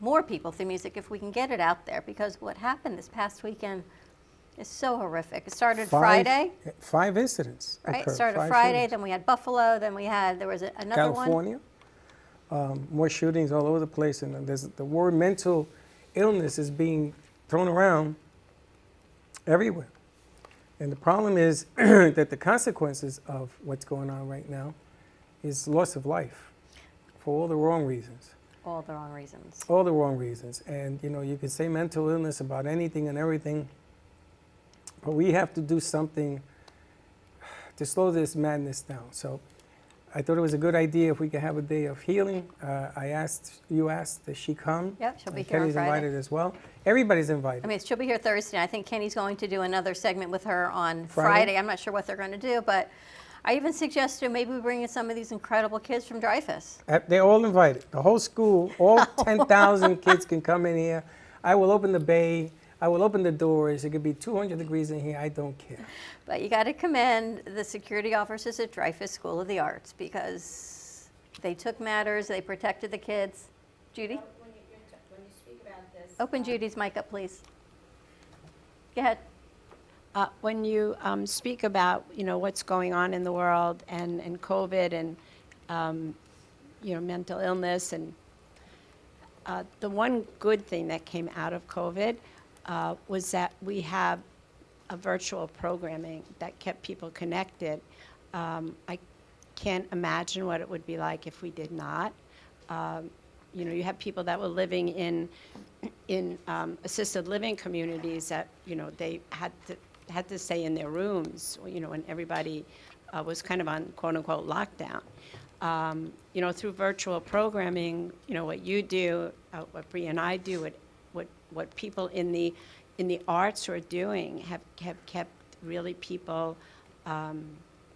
more people through music if we can get it out there, because what happened this past weekend is so horrific. It started Friday. 5 incidents Right, occurred. it started 5 Friday, shootings. then we had Buffalo, then there was another one. California. More shootings all over the place, and there's the word mental illness is being thrown around everywhere. And the problem is that the consequences of what's going on right now is loss of life for all the wrong reasons. All the wrong reasons. All the wrong reasons. And, you know, you could say mental illness about anything and everything, but we have to do something to slow this madness down. So I thought it was a good idea if we could have a day of healing. You asked, does she come? Yep, she'll be And here on Kenny's Friday. invited as well. Everybody's invited. I mean, she'll be here Thursday. I think Kenny's going to do another segment with her on Friday? Friday. I'm not sure what they're going to do, but I even suggested maybe we bring in some of these incredible kids from Dreyfus. They're all invited. The whole school, all 10,000 kids can come in here. I will open the bay. I will open the doors. It could be 200 degrees in here. I don't care. But you got to commend the security officers at Dreyfus School of the Arts, because they took matters, they protected the kids. Judy? When you speak about this, Open Judy's mic up, please. Go ahead. when you speak about, you know, what's going on in the world and COVID and, you know, mental illness, and the one good thing that came out of COVID was that we have a virtual programming that kept people connected. I can't imagine what it would be like if we did not. You know, you have people that were living in assisted living communities that, you know, they had to stay in their rooms, you know, and everybody was kind of on quote unquote lockdown. You know, through virtual programming, you know, what you do, what Bree and I do, what people in the arts are doing have kept really people,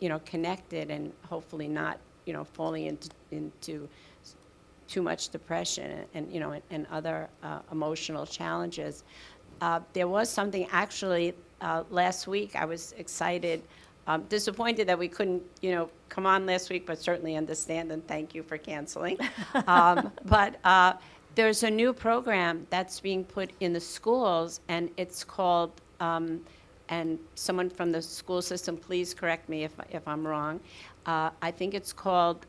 you know, connected and hopefully not, you know, falling into too much depression and you know, and other emotional challenges. There was something actually last week. I was excited, disappointed that we couldn't, you know, come on last week, but certainly understand and thank you for canceling. But there's a new program that's being put in the schools, and it's called, and someone from the school system, please correct me if I'm wrong. I think it's called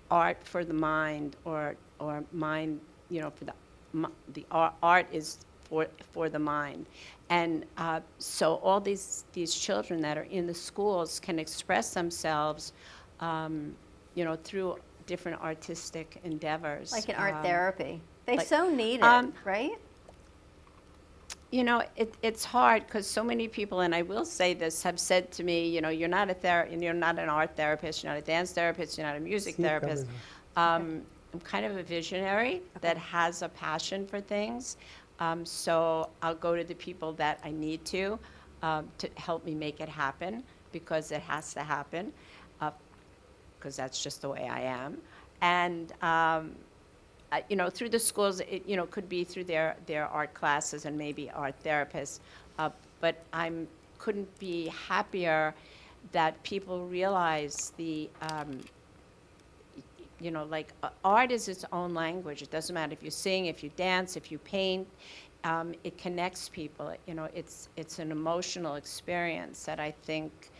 Art for the Mind, or mind, you know, for the art is for the mind. And so all these children that are in the schools can express themselves, through different artistic endeavors. Like in art therapy. They like- so need it, right? It's hard because so many people, and I will say this, have said to me, you're not you're not an art therapist, you're not a dance therapist, you're not a music therapist. I'm kind of a visionary that has a passion for things. So I'll go to the people that I need to help me make it happen, because it has to happen, because that's just the way I am. And through the schools, it could be through their art classes and maybe art therapists, but couldn't be happier that people realize art is its own language. It doesn't matter if you sing, if you dance, if you paint. It connects people. It's an emotional experience that I think.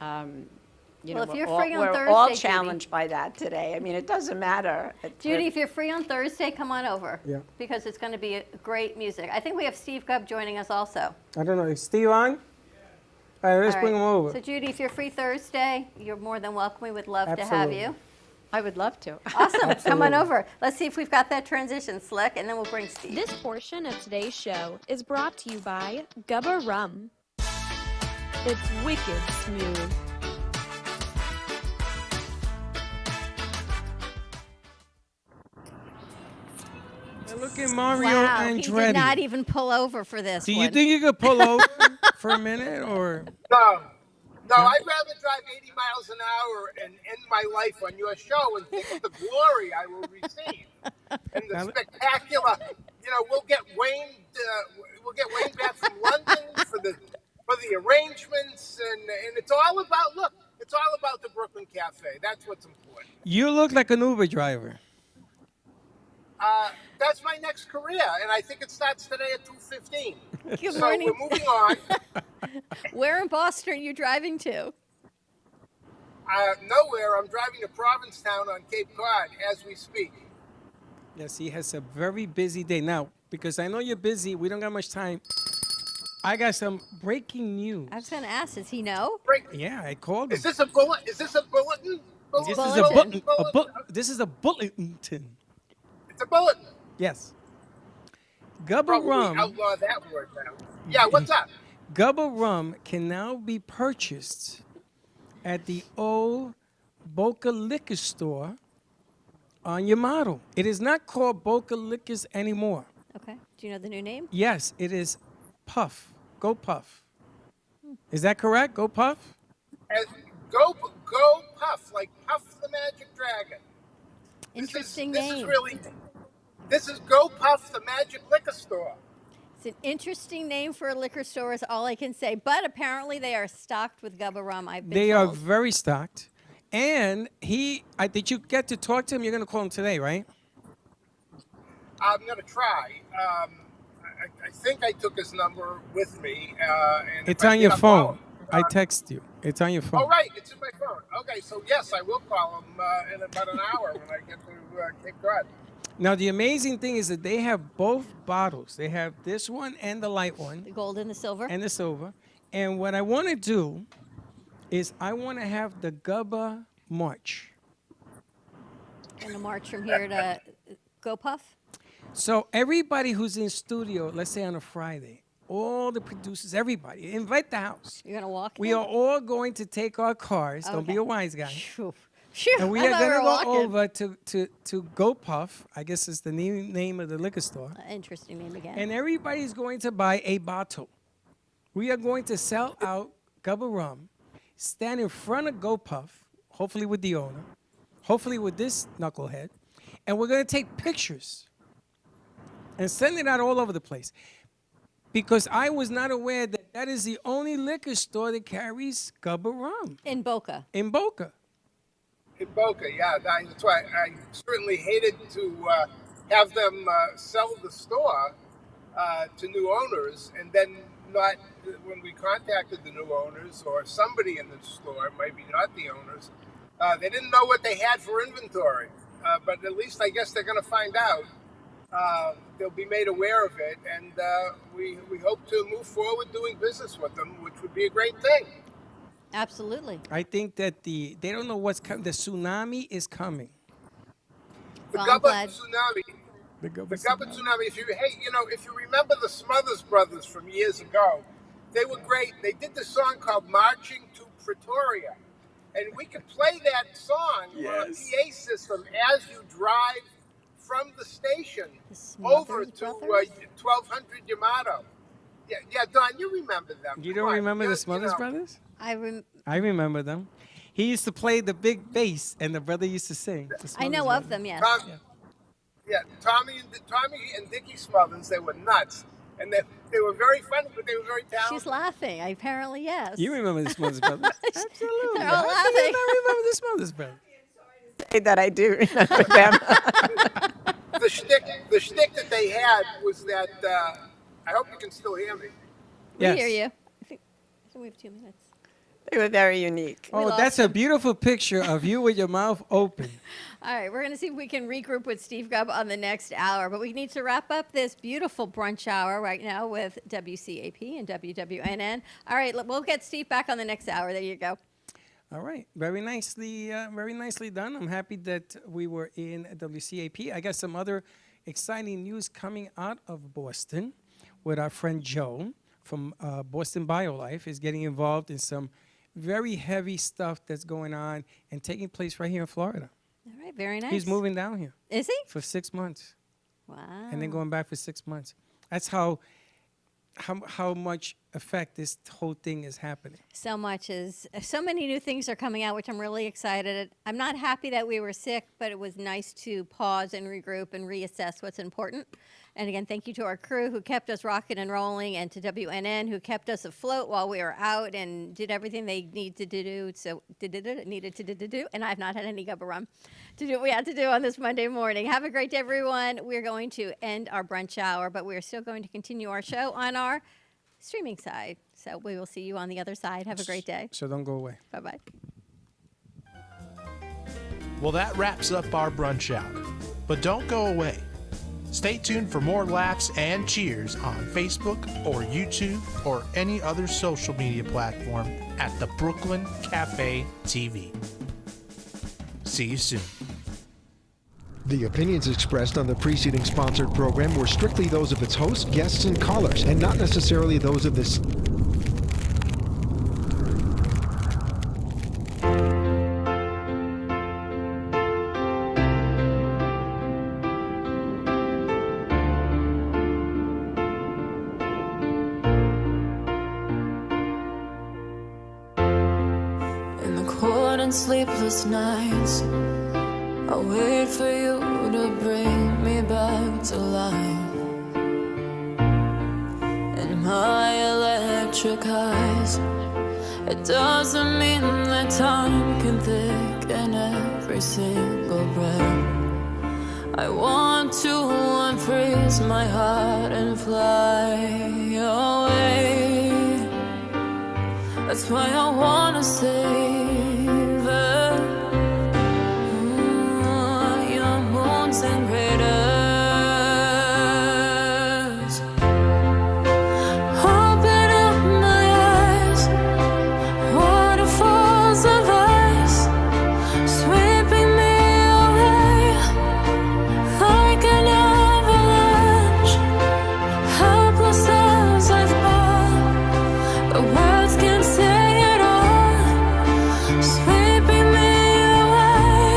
Well, if you're free on we're Thursday, all Judy. challenged by that today. I mean, it doesn't matter. Judy, if you're free on Thursday, come on over. Yeah. Because it's going to be great music. I think we have Steve Gubb joining us also. I don't know. Is Steve on? All right, let's All bring him right. over. So, Judy, if you're free Thursday, you're more than welcome. We would love to have Absolutely. you. I would love to. Awesome. Come on Absolutely. over. Let's see if we've got that transition slick, and then we'll bring Steve. This portion of today's show is brought to you by Gubba Rum. It's wicked smooth. Now look at Mario Wow, Andretti. he did not even pull over for this Do one. you think you could pull over for a minute, or? No, I'd rather drive 80 miles an hour and end my life on your show and think of the glory I will receive and the spectacular. We'll get Wayne back from London for the arrangements, and it's all about it's all about the Brooklyn Cafe. That's what's important. You look like an Uber driver. That's my next career, and I think it starts today at 2:15. Good so morning. we're moving on. Where in Boston are you driving to? Nowhere. I'm driving to Provincetown on Cape Cod as we speak. Yes, he has a very busy day. Now, because I know you're busy, we don't got much time. I got some breaking news. I was going to ask, does he know? Yeah, I called him. Is this a bullet? Is this a bulletin? This is a bulletin. This is a bulletin. It's a bulletin. Yes. Gubba Probably Rum. outlaw that word now. Yeah, what's up? Gubba Rum can now be purchased at the old Boca Liquor Store on your model. It is not called Boca Liquors anymore. Okay. Do you know the new name? Yes, it is Puff. Go Puff. Is that correct? Go Puff? Go Puff, like Puff the Magic Dragon. Interesting This name. is really. This is Go Puff the Magic Liquor Store. It's an interesting name for a liquor store is all I can say. But apparently they are stocked with Gubba Rum, I've been They are told. very stocked. And did you get to talk to him? You're going to call him today, right? I'm going to try. I think I took his number with me. And It's if I on your did, I'll call phone. him. I text you. It's on your phone. Oh, right. It's in my phone. Okay, so yes, I will call him in about an hour when I get to Cape Cod. Now, the amazing thing is that they have both bottles. They have this one and the light one. The gold and the silver. And the silver. And what I want to do is I want to have the Gubba March. And the march from here to Go Puff. So everybody who's in studio, let's say on a Friday, all the producers, everybody, invite the house. You're going to walk We in? are all going to take our cars. Don't be Okay. a wise guy. Phew. And we I are thought we going to were go walking. over to Go Puff. I guess it's the name of the liquor store. Interesting name again. And everybody's going to buy a bottle. We are going to sell out Gubba Rum, stand in front of Go Puff, hopefully with the owner, hopefully with this knucklehead, and we're going to take pictures and send it out all over the place. Because I was not aware that that is the only liquor store that carries Gubba Rum. In Boca. In Boca. In Boca, yeah. That's why I certainly hated to have them sell the store to new owners, and then not, when we contacted the new owners or somebody in the store, maybe not the owners, they didn't know what they had for inventory. But at least I guess they're going to find out. they'll be made aware of it, and we hope to move forward doing business with them, which would be a great thing. Absolutely. I think that they don't know what's coming. The tsunami is coming. The Well, I'm Gubba glad. tsunami. The The Gubba tsunami. If you remember the Smothers Brothers from years ago, they were great. They did the song called "Marching to Pretoria," and we could play that song on a PA system as you drive from the station over to 1200 Yamato. Yeah, Don, you remember them. You Come don't on, remember the Smothers Brothers? I remember them. He used to play the big bass, and the brother used to sing. I know of them, yes. Tommy and Dickie Smothers, they were nuts. And they were very funny, but they were very talented. She's laughing. Apparently, yes. You remember the Smothers Brothers? Absolutely. They're all How laughing. can you not remember the Smothers Brothers? Say that I do remember them. The shtick that they had was that, I hope you can still hear me. We hear you. I think we have 2 minutes. They were very unique. Oh, that's a beautiful picture of you with your mouth open. All right, we're going to see if we can regroup with Steve Gubb on the next hour. But we need to wrap up this beautiful brunch hour right now with WCAP and WWNN. All right, we'll get Steve back on the next hour. There you go. All right, very nicely done. I'm happy that we were in WCAP. I got some other exciting news coming out of Boston with our friend Joe from Boston BioLife is getting involved in some very heavy stuff that's going on and taking place right here in Florida. All right, very nice. He's moving down here. Is he? For 6 months. Wow. And then going back for 6 months. That's how much effect this whole thing is happening. So many new things are coming out, which I'm really excited. I'm not happy that we were sick, but it was nice to pause and regroup and reassess what's important. And again, thank you to our crew who kept us rocking and rolling, and to WNN who kept us afloat while we were out and did everything they needed to do. And I've not had any Gubba rum to do what we had to do on this Monday morning. Have a great day, everyone. We're going to end our brunch hour, but we're still going to continue our show on our streaming side. So we will see you on the other side. Have a great day. So don't go away. Bye-bye. Well, that wraps up our brunch hour. But don't go away. Stay tuned for more laughs and cheers on Facebook or YouTube or any other social media platform at the Brooklyn Cafe TV. See you soon. The opinions expressed on the preceding sponsored program were strictly those of its hosts, guests, and callers, and not necessarily those of this. In the cold and sleepless nights, I wait for you to bring me back to life. In my electric eyes, it doesn't mean that time can thicken every single breath. I want to unfreeze my heart and fly away. That's why I wanna save it. Your moons and craters. Open up my eyes, waterfalls of ice, sweeping me away like an avalanche. Helpless as I fall, the words can't say it all, sweeping me away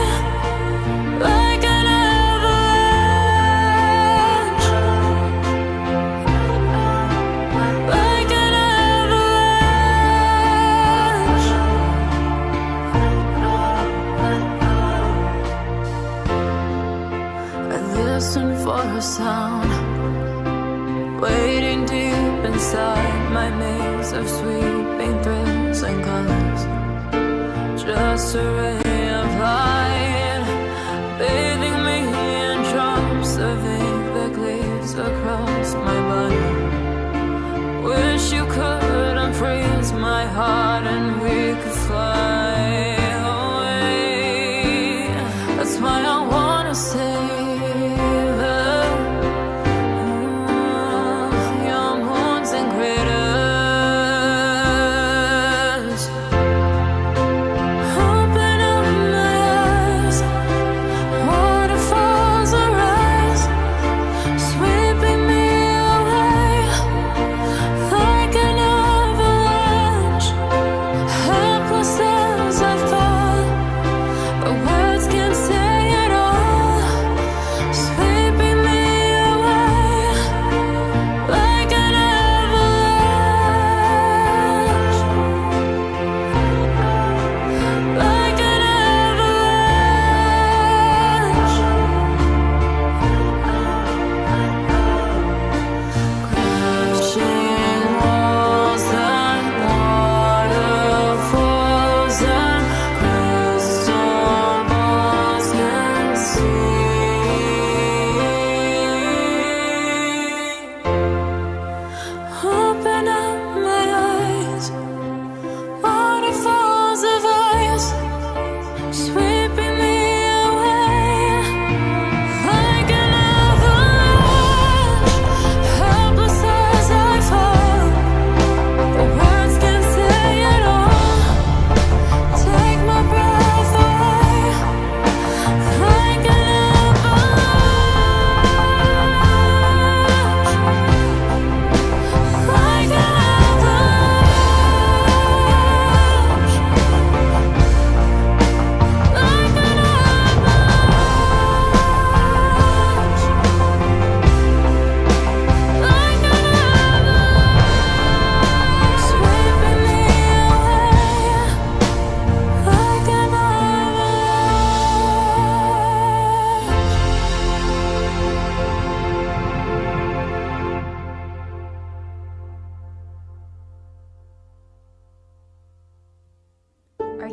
like an avalanche, like an avalanche. I listen for a sound, waiting deep inside my maze of sweeping thrills and colors. Just a ray of light, bathing me in drops of ink that gleams across my body. Wish you could unfreeze my heart and we could fly away. That's why I wanna save it.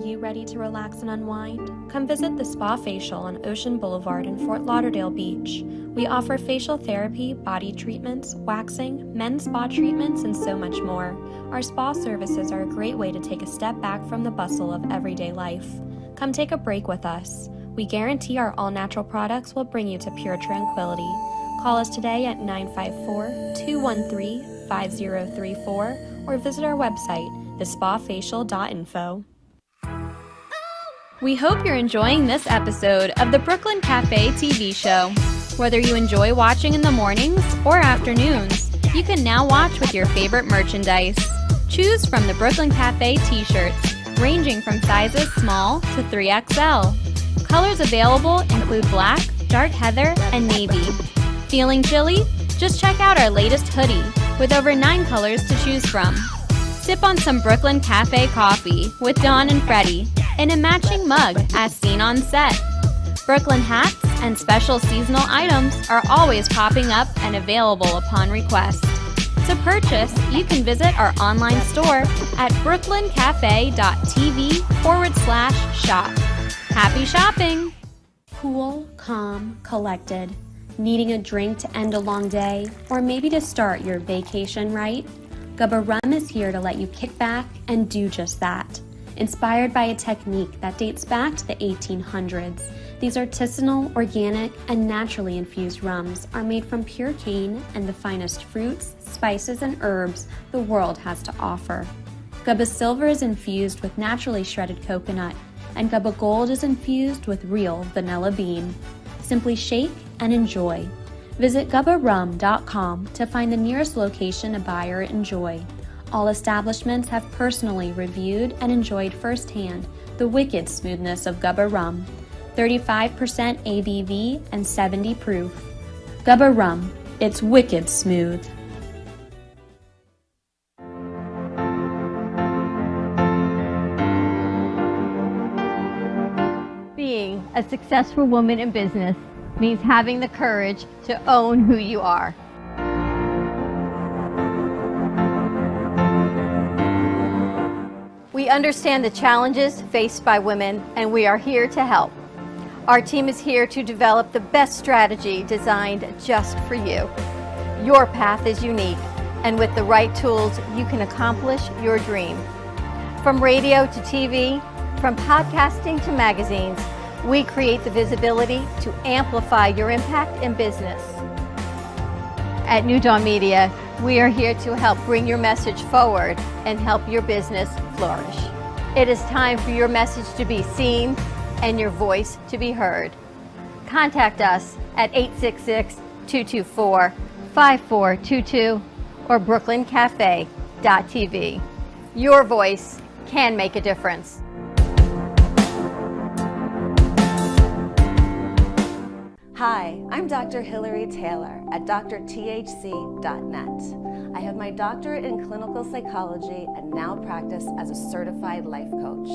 you ready to relax and unwind? Come visit the Spa Facial on Ocean Boulevard in Fort Lauderdale Beach. We offer facial therapy, body treatments, waxing, men's spa treatments, and so much more. Our spa services are a great way to take a step back from the bustle of everyday life. Come take a break with us. We guarantee our all-natural products will bring you to pure tranquility. Call us today at 954-213-5034 or visit our website, thespafacial.info. We hope you're enjoying this episode of the Brooklyn Cafe TV show. Whether you enjoy watching in the mornings or afternoons, you can now watch with your favorite merchandise. Choose from the Brooklyn Cafe t-shirts, ranging from sizes small to 3XL. Colors available include black, dark heather, and navy. Feeling chilly? Just check out our latest hoodie with over 9 colors to choose from. Sip on some Brooklyn Cafe coffee with Dawn and Freddie in a matching mug as seen on set. Brooklyn hats and special seasonal items are always popping up and available upon request. To purchase, you can visit our online store at brooklyncafe.tv/shop. Happy shopping! Cool, calm, collected. Needing a drink to end a long day, or maybe to start your vacation right? Gubba Rum is here to let you kick back and do just that. Inspired by a technique that dates back to the 1800s, these artisanal, organic, and naturally infused rums are made from pure cane and the finest fruits, spices, and herbs the world has to offer. Gubba Silver is infused with naturally shredded coconut, and Gubba Gold is infused with real vanilla bean. Simply shake and enjoy. Visit gubbarum.com to find the nearest location to buy or enjoy. All establishments have personally reviewed and enjoyed firsthand the wicked smoothness of Gubba Rum. 35% ABV and 70 proof. Gubba Rum, it's wicked smooth. Being a successful woman in business means having the courage to own who you are. We understand the challenges faced by women, and we are here to help. Our team is here to develop the best strategy designed just for you. Your path is unique, and with the right tools, you can accomplish your dream. From radio to TV, from podcasting to magazines, we create the visibility to amplify your impact in business. At New Dawn Media, we are here to help bring your message forward and help your business flourish. It is time for your message to be seen and your voice to be heard. Contact us at 866-224-5422 or brooklyncafe.tv. Your voice can make a difference. Hi, I'm Dr. Hillary Taylor at drthc.net. I have my doctorate in clinical psychology and now practice as a certified life coach.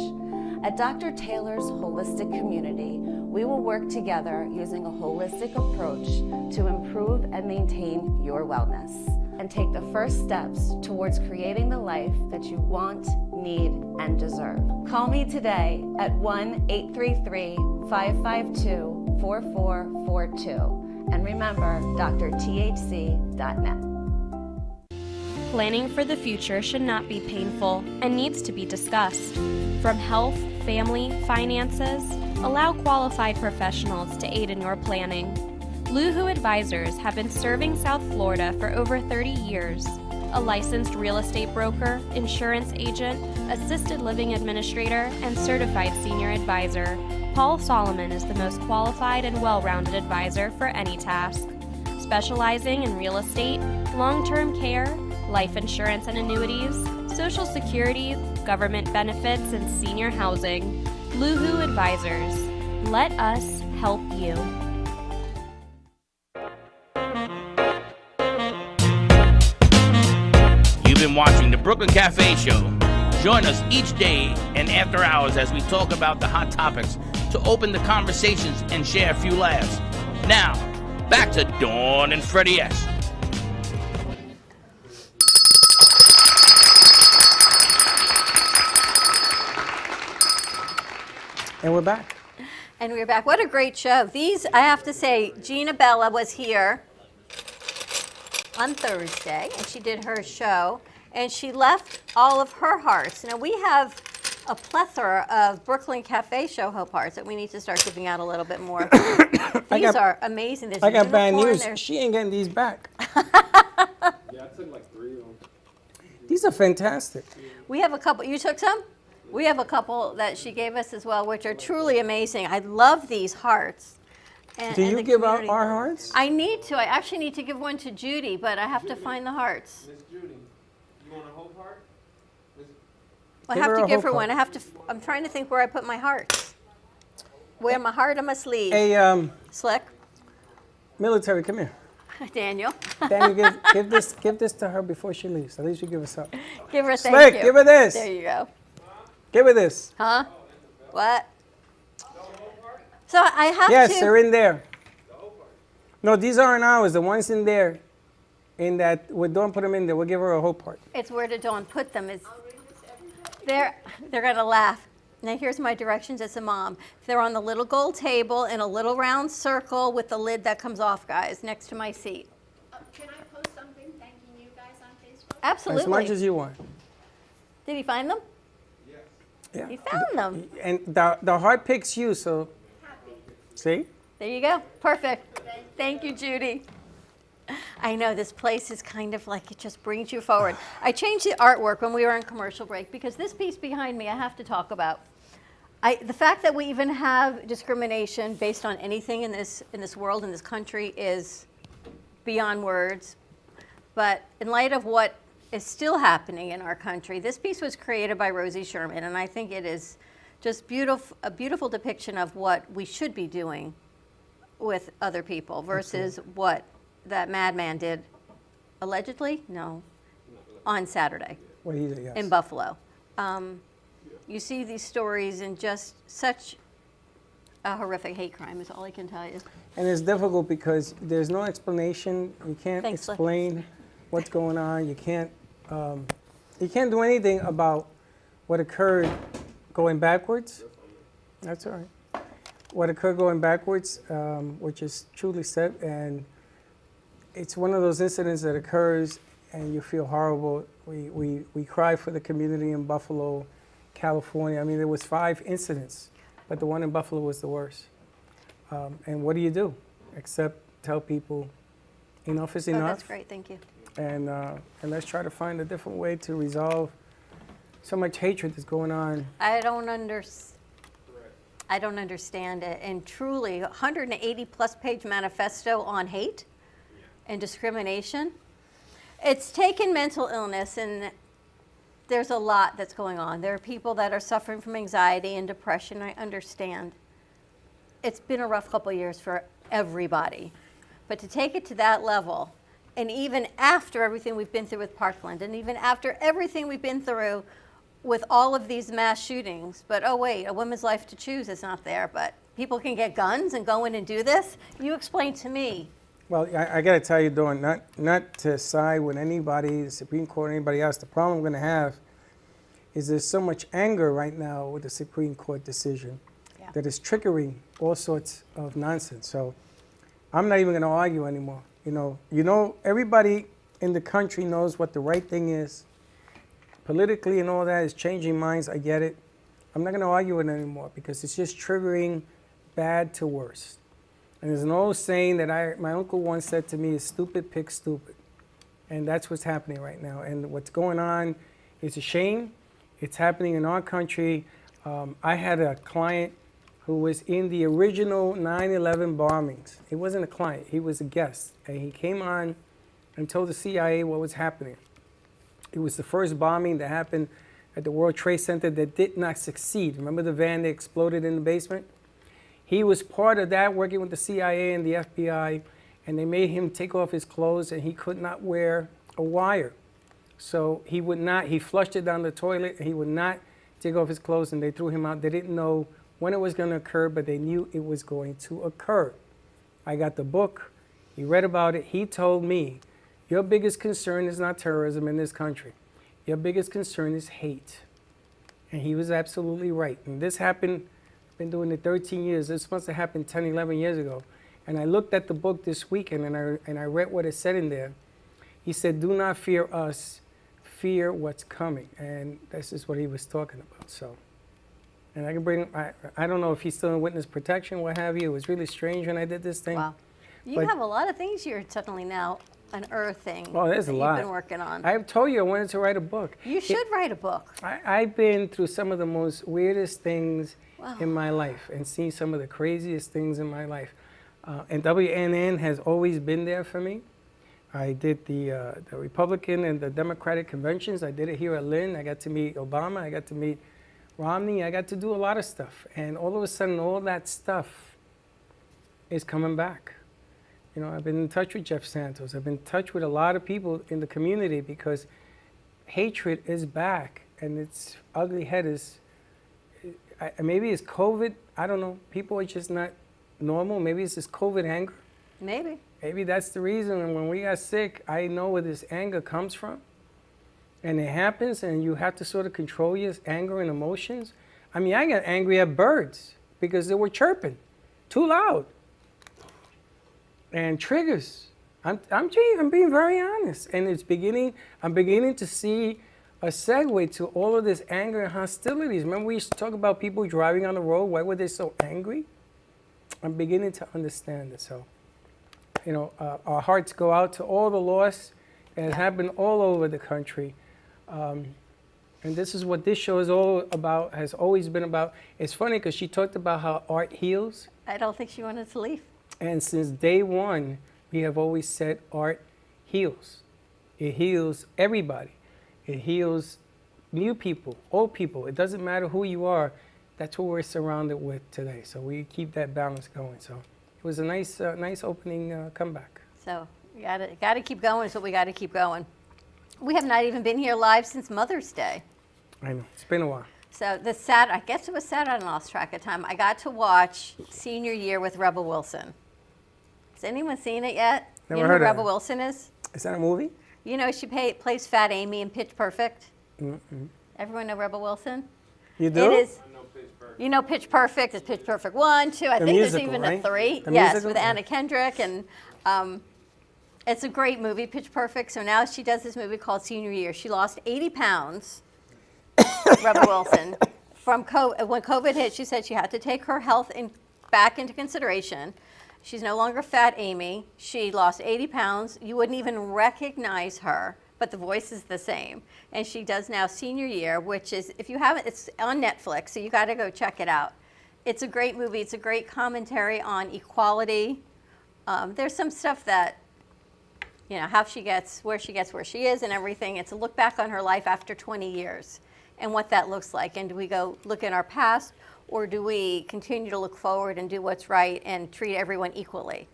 At Dr. Taylor's Holistic Community, we will work together using a holistic approach to improve and maintain your wellness and take the first steps towards creating the life that you want, need, and deserve. Call me today at 1-833-552-4442 and remember drthc.net. Planning for the future should not be painful and needs to be discussed. From health, family, finances, allow qualified professionals to aid in your planning. Luhu Advisors have been serving South Florida for over 30 years. A licensed real estate broker, insurance agent, assisted living administrator, and certified senior advisor, Paul Solomon is the most qualified and well-rounded advisor for any task. Specializing in real estate, long-term care, life insurance and annuities, Social Security, government benefits, and senior housing. Luhu Advisors. Let us help you. You've been watching the Brooklyn Cafe Show. Join us each day and after hours as we talk about the hot topics to open the conversations and share a few laughs. Now, back to Dawn and Freddie S. And we're back. And we're back. What a great show. These, I have to say, Gina Bella was here on Thursday, and she did her show, and she left all of her hearts. Now, we have a plethora of Brooklyn Cafe show hope hearts that we need to start giving out a little bit more. These are amazing. There's I got bad unicorn, news. there's- She ain't getting these back. Yeah, I took like 3 of them. These are fantastic. We have a couple. You took some? We have a couple that she gave us as well, which are truly amazing. I love these hearts. Do you the give out community. our hearts? I need to. I actually need to give one to Judy, but I have to find the hearts. Miss Judy, you want a hope heart? I Give have her to a give her hope one. I'm trying to think where I put my hearts. Where my heart on my sleeve. Hey, Slick. military, come here. Daniel. Daniel, give this to her before she leaves. At least you give us up. Give her a thank Slick, you. give her this. There you go. Give her this. Huh? What? So I have Yes, to. they're in there. No, these aren't ours. The ones in there, in that, we don't put them in there. We'll give her a hope heart. It's where did Dawn put them? They're gonna laugh. Now here's my directions as a mom. They're on the little gold table in a little round circle with the lid that comes off, guys, next to my seat. Can I post something thanking you guys on Facebook? Absolutely. As much as you want. Did he find them? Yeah. He found them. And the heart picks you, so. See? There you go. Perfect. Thank you, Judy. I know this place is kind of like it just brings you forward. I changed the artwork when we were on commercial break because this piece behind me I have to talk about. The fact that we even have discrimination based on anything in this world, in this country, is beyond words. But in light of what is still happening in our country, this piece was created by Rosie Sherman, and I think it is just a beautiful depiction of what we should be doing with other people versus what that madman did, allegedly? No, on Saturday What he did, yes. in Buffalo. You see these stories in just such a horrific hate crime is all I can tell you. And it's difficult because there's no explanation. You can't Thanks, Slick. explain what's going on. You can't do anything about what occurred going backwards. That's all right. What occurred going backwards, which is truly sad, and it's one of those incidents that occurs and you feel horrible. We cry for the community in Buffalo, California. I mean, there was 5 incidents, but the one in Buffalo was the worst. And what do you do except tell people enough is Oh, enough? that's great. Thank you. And let's try to find a different way to resolve so much hatred that's going on. I don't understand it. And truly, 180 plus page manifesto on hate and discrimination. It's taken mental illness, and there's a lot that's going on. There are people that are suffering from anxiety and depression. I understand. It's been a rough couple of years for everybody. But to take it to that level, and even after everything we've been through with Parkland, and even after everything we've been through with all of these mass shootings, but oh wait, a woman's life to choose is not there, but people can get guns and go in and do this? You explain to me. Well, I got to tell you, Dawn, not to side with anybody, the Supreme Court, or anybody else. The problem I'm going to have is there's so much anger right now with the Supreme Court decision that is triggering all sorts of nonsense. So I'm not even going to argue anymore. You know, everybody in the country knows what the right thing is. Politically and all that is changing minds. I get it. I'm not going to argue it anymore because it's just triggering bad to worse. And there's an old saying that my uncle once said to me is stupid picks stupid. And that's what's happening right now. And what's going on is a shame. It's happening in our country. I had a client who was in the original 9/11 bombings. He wasn't a client, he was a guest. And he came on and told the CIA what was happening. It was the first bombing that happened at the World Trade Center that did not succeed. Remember the van that exploded in the basement? He was part of that, working with the CIA and the FBI, and they made him take off his clothes, and he could not wear a wire. So he flushed it down the toilet, and he would not take off his clothes, and they threw him out. They didn't know when it was going to occur, but they knew it was going to occur. I got the book. He read about it. He told me, your biggest concern is not terrorism in this country. Your biggest concern is hate. And he was absolutely right. And this happened Been doing it 13 years. This must have happened 10, 11 years ago. And I looked at the book this weekend and I read what it said in there. He said, do not fear us, fear what's coming. And this is what he was talking about. So, and I can bring, I don't know if he's still in witness protection, what have you. It was really strange when I did this thing. Wow. You have a lot of things you're suddenly now unearthing. Oh, there's a lot. You've been working on. I've told you I wanted to write a book. You should write a book. I've been through some of the most weirdest things Wow. in my life and seen some of the craziest things in my life. And WNN has always been there for me. I did the Republican and the Democratic conventions. I did it here at Lynn. I got to meet Obama. I got to meet Romney. I got to do a lot of stuff. And all of a sudden, all that stuff is coming back. You know, I've been in touch with Jeff Santos. I've been in touch with a lot of people in the community because hatred is back and its ugly head is, maybe it's COVID. I don't know. People are just not normal. Maybe it's this COVID anger. Maybe. Maybe that's the reason. And when we got sick, I know where this anger comes from. And it happens, and you have to sort of control your anger and emotions. I mean, I got angry at birds because they were chirping too loud. And triggers. I'm being very honest. And I'm beginning to see a segue to all of this anger and hostilities. Remember we used to talk about people driving on the road, why were they so angry? I'm beginning to understand it. So, you know, our hearts go out to all the loss. It has happened all over the country. And this is what this show is all about, has always been about. It's funny because she talked about how art heals. I don't think she wanted to leave. And since day one, we have always said art heals. It heals everybody. It heals new people, old people. It doesn't matter who you are. That's what we're surrounded with today. So we keep that balance going. So it was a nice opening comeback. So we got to keep going. Is what we got to keep going. We have not even been here live since Mother's Day. I know, it's been a while. So I guess it was Saturday, I lost track of time. I got to watch Senior Year with Rebel Wilson. Has anyone seen it yet? Never you know heard who of Rebel it. Wilson is? Is that a movie? You know she plays Fat Amy in Pitch Perfect. Mm-mm. Everyone know Rebel Wilson? You do? It is. You know Pitch Perfect. It's Pitch Perfect 1, 2. I The think musical, there's even right? a 3. The Yes, musical? with Anna Kendrick. And it's a great movie, Pitch Perfect. So now she does this movie called Senior Year. She lost 80 pounds, Rebel Wilson. From when COVID hit, she said she had to take her health back into consideration. She's no longer Fat Amy. She lost 80 pounds. You wouldn't even recognize her, but the voice is the same. And she does now Senior Year, which is, if you haven't, it's on Netflix, so you got to go check it out. It's a great movie. It's a great commentary on equality. There's some stuff that, you know, how she gets where she is and everything. It's a look back on her life after 20 years and what that looks like. And do we go look in our past, or do we continue to look forward and do what's right and treat everyone equally?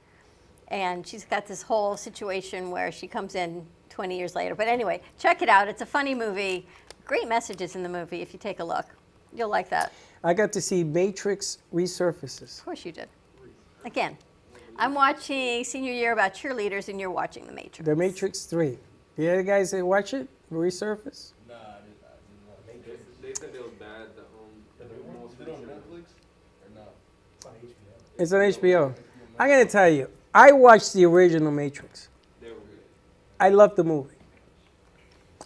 And she's got this whole situation where she comes in 20 years later. But anyway, check it out. It's a funny movie. Great messages in the movie if you take a look. You'll like that. I got to see Matrix Resurfaces. Of course you did. Again, I'm watching Senior Year about cheerleaders, and you're watching The Matrix. The Matrix 3. The other guys that watch it? Resurface? Nah, I didn't. They said it was bad. Is it on Netflix or not? It's on HBO. It's on HBO. I gotta tell you, I watched the original Matrix. They were good. I loved the movie.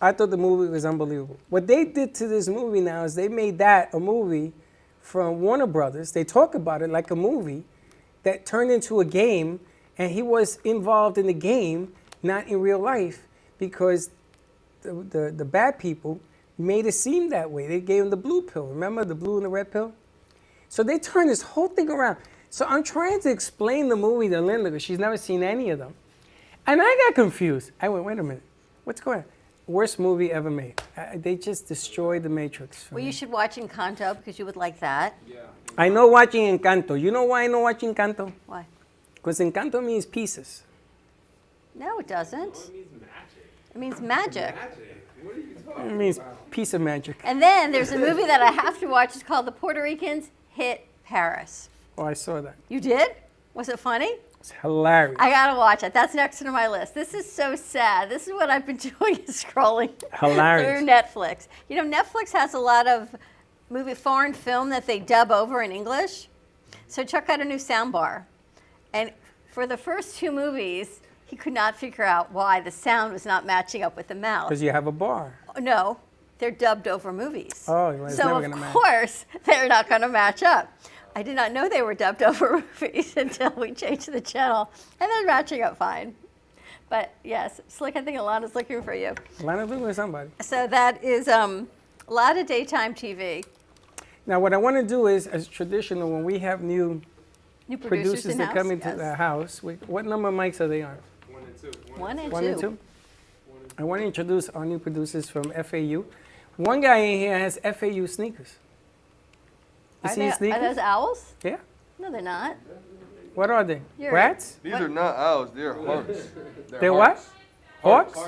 I thought the movie was unbelievable. What they did to this movie now is they made that a movie from Warner Brothers. They talk about it like a movie that turned into a game, and he was involved in the game, not in real life, because the bad people made it seem that way. They gave him the blue pill. Remember the blue and the red pill? So they turned this whole thing around. So I'm trying to explain the movie to Linda because she's never seen any of them. And I got confused. I went, wait a minute. What's going on? Worst movie ever made. They just destroyed the Matrix. Well, you should watch Encanto because you would like that. Yeah. I know watching Encanto. You know why I know watching Encanto? Why? Because Encanto means pieces. No, it doesn't. It means magic. It means magic. Magic? What are you talking It means about? piece of magic. And then there's a movie that I have to watch. It's called The Puerto Ricans Hit Paris. Oh, I saw that. You did? Was it funny? It's hilarious. I gotta watch it. That's next to my list. This is so sad. This is what I've been doing is scrolling Hilarious. through Netflix. You know, Netflix has a lot of movie foreign film that they dub over in English. So Chuck got a new sound bar. And for the first 2 movies, he could not figure out why the sound was not matching up with the mouth. Because you have a bar. No, they're dubbed over movies. Oh, it's so never of going to match. course, they're not going to match up. I did not know they were dubbed over movies until we changed the channel, and they're matching up fine. But yes, Slick, I think Alana's looking for you. Alana's looking for somebody. So that is a lot of daytime TV. Now, what I want to do is, as traditional, when we have new producers that come into the house, what number of mics are they on? 1 and 2. 1 and 2. 1 and 2? I want to introduce our new producers from FAU. One guy in here has FAU sneakers. You see his sneakers? Are those owls? Yeah. No, they're not. What are they? You're- Rats? These are not owls. They're hearts. They're what? Hawks?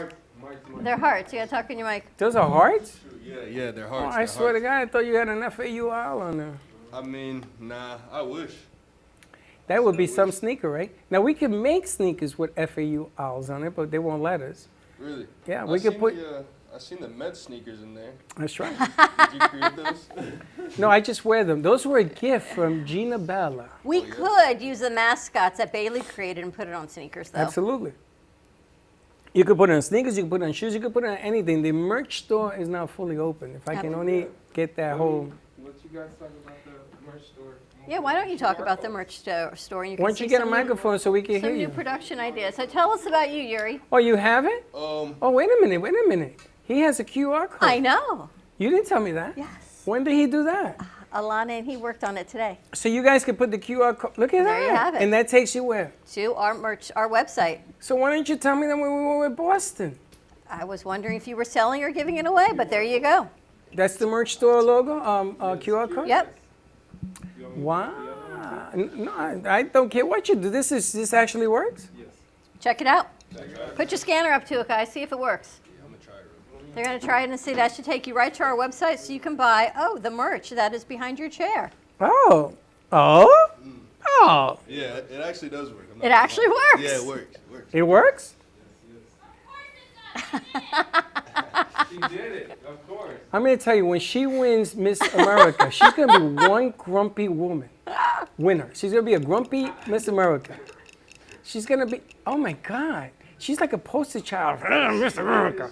They're hearts. You got to talk in your mic. Those are hearts? Yeah, they're Oh, hearts. I They're swear to hearts. God, I thought you had an FAU owl on there. I mean, nah, I wish. That would be some sneaker, right? Now, we can make sneakers with FAU owls on it, but they won't let us. Really? Yeah, we could put... I seen the Mets sneakers in there. That's right. Did you create those? No, I just wear them. Those were a gift from Gina Bella. We could use the mascots that Bailey created and put it on sneakers, though. Absolutely. You could put it on sneakers, you could put it on shoes, you could put it on anything. The merch store is not fully open. If I can only get that whole... What you guys talking about the merch store? Yeah, why don't you talk about the merch store? And you can Why don't see you get a some new- microphone so we can hear Some new you? production ideas. So tell us about you, Yuri. Oh, you have it? Oh, wait a minute. He has a QR code. I know. You didn't tell me that. Yes. When did he do that? Alana and he worked on it today. So you guys can put the QR code. Look at that. There you have it. And that takes you where? To our merch, our website. So why didn't you tell me that when we were in Boston? I was wondering if you were selling or giving it away, but there you go. That's the merch store logo, QR code? Yep. Wow. No, I don't care what you do. This actually works? Check it out. Put your scanner up to it, guys. See if it works. They're going to try it and see. That should take you right to our website so you can buy, the merch that is behind your chair. Oh. Yeah, it actually does work. It actually works. Yeah, it works. It works? She did it, of course. I'm going to tell you, when she wins Miss America, she's going to be one grumpy woman. Winner. She's going to be a grumpy Miss America. She's going to be, oh my God. She's like a poster child for Miss America.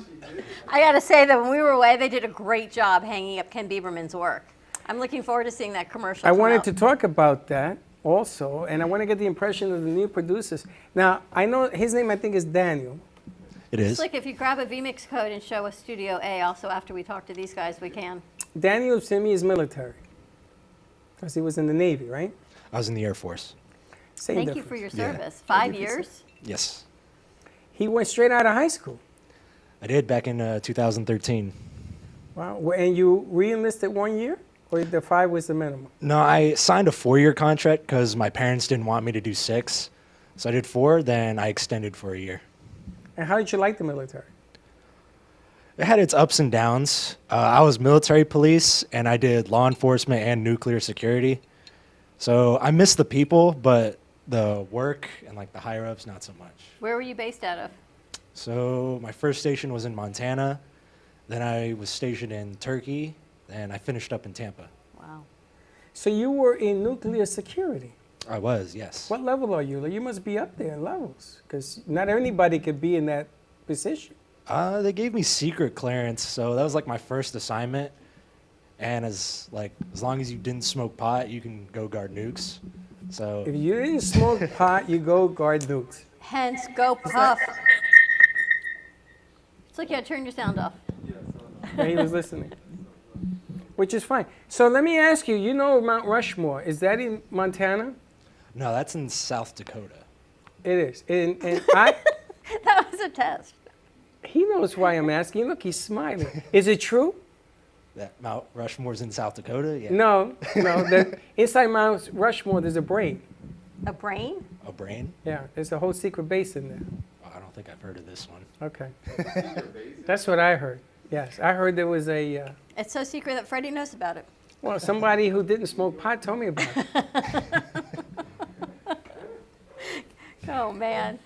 I got to say that when we were away, they did a great job hanging up Ken Bieberman's work. I'm looking forward to seeing that commercial. I wanted to talk about that also, and I want to get the impression of the new producers. Now, I know his name, I think, is Daniel. It is. It's like if you grab a VMix code and show us Studio A, also after we talk to these guys, we can. Daniel Simi is military, because he was in the Navy, right? I was in the Air Force. Same Thank you difference. for your Yeah. service. 5 years? Yes. He went straight out of high school. I did back in 2013. Wow. And you re-enlisted 1 year, or the 5 was the minimum? No, I signed a 4-year contract because my parents didn't want me to do 6. So I did 4, then I extended for a year. And how did you like the military? It had its ups and downs. I was military police, and I did law enforcement and nuclear security. So I miss the people, but the work and like the higher ups, not so much. Where were you based out of? So my first station was in Montana. Then I was stationed in Turkey. And I finished up in Tampa. Wow. So you were in nuclear security? I was, yes. What level are you? You must be up there in levels, because not anybody could be in that position. They gave me secret clearance, so that was like my first assignment. And as long as you didn't smoke pot, you can go guard nukes. So If you didn't smoke pot, you go guard nukes. Hence, go puff. It's like you had to turn your sound off. Yeah, he was listening. Which is fine. So let me ask you, you know Mount Rushmore, is that in Montana? no, that's in South Dakota. It is. And I, That was a test. he knows why I'm asking. Look, he's smiling. Is it true? That Mount Rushmore's in South Dakota? Yeah. No. Inside Mount Rushmore, there's a brain. A brain? A brain? Yeah, there's a whole secret base in there. Oh, I don't think I've heard of this one. Okay. That's what I heard. Yes, I heard there was a, It's so secret that Freddie knows about it. well, somebody who didn't smoke pot told me about it. Oh, man.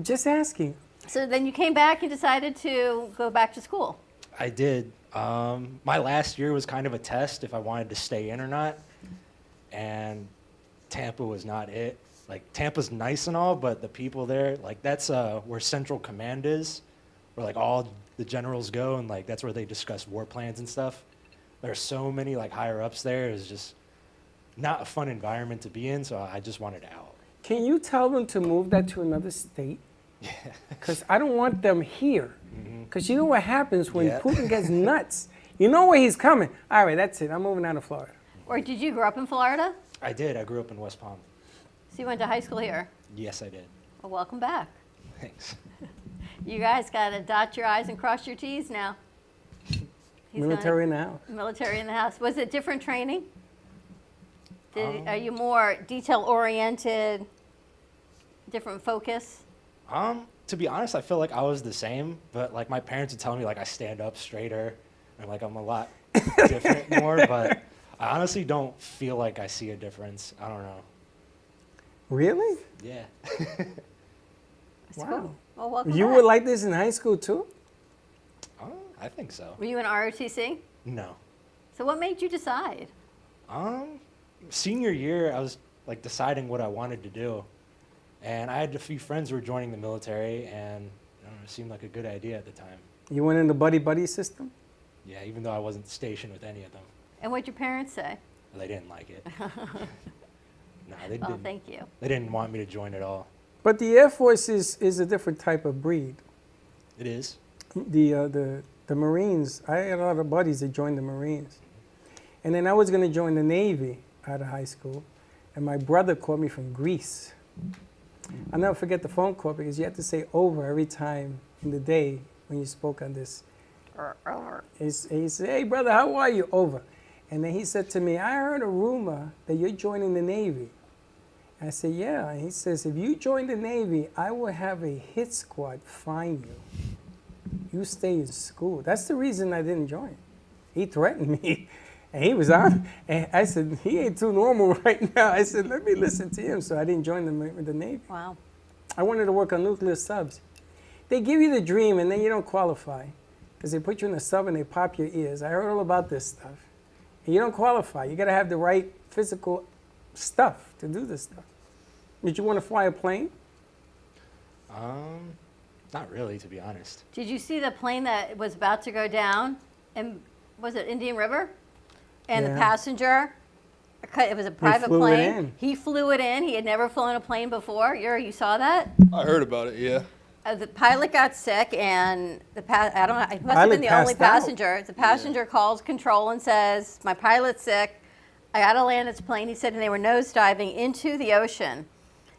Just asking. So then you came back and decided to go back to school. I did. My last year was kind of a test if I wanted to stay in or not. And Tampa was not it. Like, Tampa's nice and all, but the people there, like, that's where Central Command is, where, like, all the generals go, and, like, that's where they discuss war plans and stuff. There's so many, like, higher-ups there. It's just not a fun environment to be in, so I just wanted out. Can you tell them to move that to another state? Yeah. Because I don't want them here. Because you know what happens when Putin gets nuts? You know where he's coming. All right, that's it. I'm moving out of Florida. Or did you grow up in Florida? I did. I grew up in West Palm. So you went to high school here? Yes, I did. Well, welcome back. Thanks. You guys got to dot your I's and cross your T's now. Military in the house. Military in the house. Was it different training? Are you more detail-oriented, different focus? To be honest, I feel like I was the same, but like my parents would tell me like I stand up straighter and like I'm a lot different more, but I honestly don't feel like I see a difference. I don't know. Really? Yeah. Wow. Well, welcome You back. were like this in high school too? I think so. Were you in ROTC? No. So what made you decide? Senior year, I was like deciding what I wanted to do. And I had a few friends who were joining the military, and it seemed like a good idea at the time. You went in the buddy-buddy system? Yeah, even though I wasn't stationed with any of them. And what'd your parents say? They didn't like it. No, they Oh, didn't. thank you. They didn't want me to join at all. But the Air Force is a different type of breed. It is. The Marines, I had a lot of buddies that joined the Marines. And then I was going to join the Navy out of high school, and my brother called me from Greece. I'll never forget the phone call because you had to say over every time in the day when you spoke on this. Over. He said, hey, brother, how are you? Over. And then he said to me, I heard a rumor that you're joining the Navy. I said, yeah. And he says, if you join the Navy, I will have a hit squad find you. You stay in school. That's the reason I didn't join. He threatened me. And he was on. And I said, he ain't too normal right now. I said, let me listen to him. So I didn't join the Navy. Wow. I wanted to work on nuclear subs. They give you the dream and then you don't qualify. Because they put you in a sub and they pop your ears. I heard all about this stuff. And you don't qualify. You got to have the right physical stuff to do this stuff. Did you want to fly a plane? Not really, to be honest. Did you see the plane that was about to go down? And was it Indian River? And the passenger, it was a private plane. He flew it in. He had never flown a plane before. You saw that? I heard about it, yeah. The pilot got sick, and I don't know, he must have been the only passenger. The passenger calls control and says, my pilot's sick. I got to land this plane. He said, and they were nosediving into the ocean.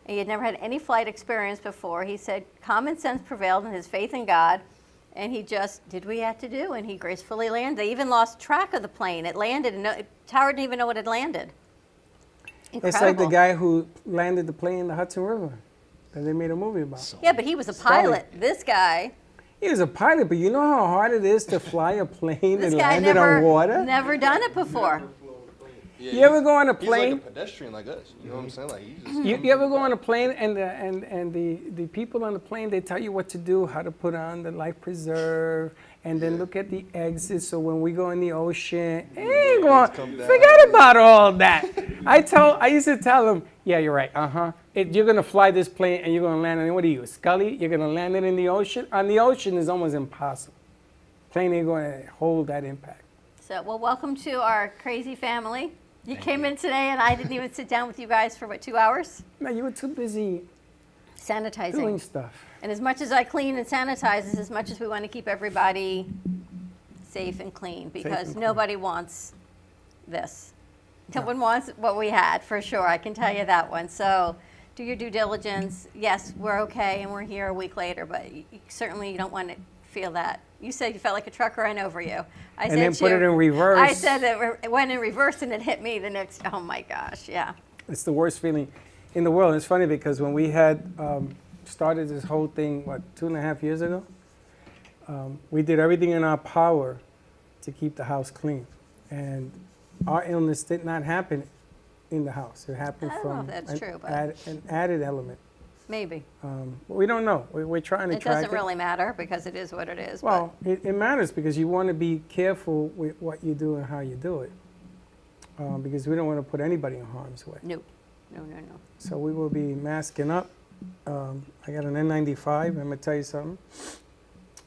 And he had never had any flight experience before. He said common sense prevailed and his faith in God. And he just did what he had to do, and he gracefully landed. They even lost track of the plane. It landed, and Tower didn't even know it had landed. Incredible. It's like the guy who landed the plane in the Hudson River that they made a movie about. Yeah, but he was a pilot. This guy. He was a pilot, but you know how hard it is to fly a plane and guy land it on water? Never done it before. Yeah, you ever go on a plane? He's like a pedestrian like us. You know what I'm saying? Like he's just You ever go on a plane and the people on the plane, they tell you what to do, how to put on the life preserve, and then look at the exit. So when we go in the ocean, forget about all that. I used to tell them, yeah, you're right. You're gonna fly this plane and you're gonna land on, what are you, a Scully? You're gonna land it in the ocean. On the ocean is almost impossible. Plane ain't gonna hold that impact. So, well, welcome to our crazy family. You came in today, and I didn't even sit down with you guys for, 2 hours? No, you were too busy sanitizing. Doing stuff. And as much as I clean and sanitize, is as much as we want to keep everybody safe and clean, because nobody wants this. No one wants what we had, for sure. I can tell you that one. So do your due diligence. Yes, we're okay, and we're here a week later, but certainly you don't want to feel that. You said you felt like a truck ran over you. And then put it in reverse. I said that it went in reverse and it hit me the next, oh my gosh, yeah. It's the worst feeling in the world. It's funny because when we had started this whole thing, 2.5 years ago, we did everything in our power to keep the house clean. And our illness did not happen in the house. It happened from that's true, but an added element. Maybe. We don't know. We're trying to It track doesn't really matter because it is what it is. Well, it matters because you want to be careful with what you do and how you do it. Because we don't want to put anybody in harm's way. No. No. So we will be masking up. I got an N95. I'm going to tell you something.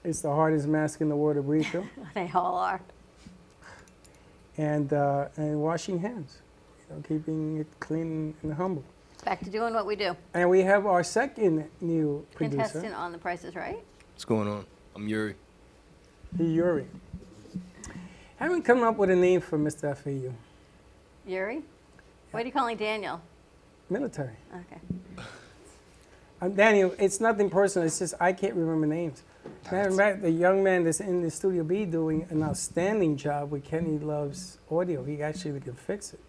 It's the hardest mask in the world to breathe through. They all are. And washing hands. Keeping it clean and humble. Back to doing what we do. And we have our second new producer. Contestant on The Price is Right. What's going on? I'm Yuri. Yuri. Haven't come up with a name for Mr. FAU. Yuri? What are you calling Daniel? Military. Okay. Daniel, it's nothing personal. It's just I can't remember names. Matter of fact, the young man that's in the Studio B doing an outstanding job with Kenny Love's audio. He actually can fix it.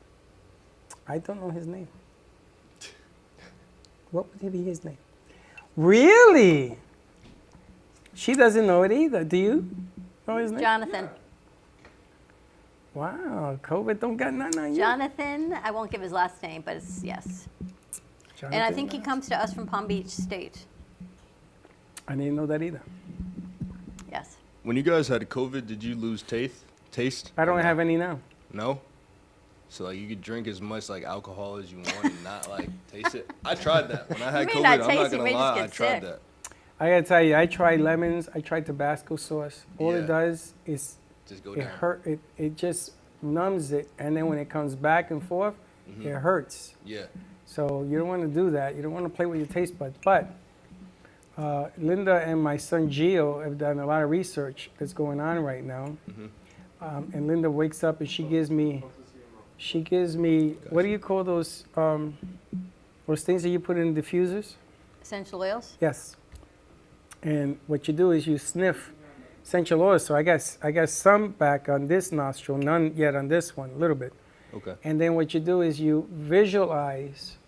I don't know his name. What would be his name? Really? She doesn't know it either. Do you know his name? Jonathan. Wow, COVID don't got nothing on you. Jonathan, I won't give his last name, but it's yes. Jonathan, And I think he comes to us from Palm Beach State. I didn't know that either. Yes. When you guys had COVID, did you lose taste? I don't have any now. No? So like you could drink as much like alcohol as you want and not like taste it? I tried that. When I had may COVID, not I'm taste not it, gonna you may just lie, get I tried sick. that. I gotta tell you, I tried lemons. I tried Tabasco sauce. All Yeah. it does is Just go it down. hurt. It just numbs it, and then when it comes back and forth, Mhm. it hurts. Yeah. So you don't want to do that. You don't want to play with your taste buds. But Linda and my son Gio have done a lot of research that's going on right now. And Linda wakes up and she gives me, what do you call those things that you put in diffusers? Essential oils? Yes. And what you do is you sniff essential oils. So I got some back on this nostril, none yet on this one, a little bit. Okay. And then what you do is you visualize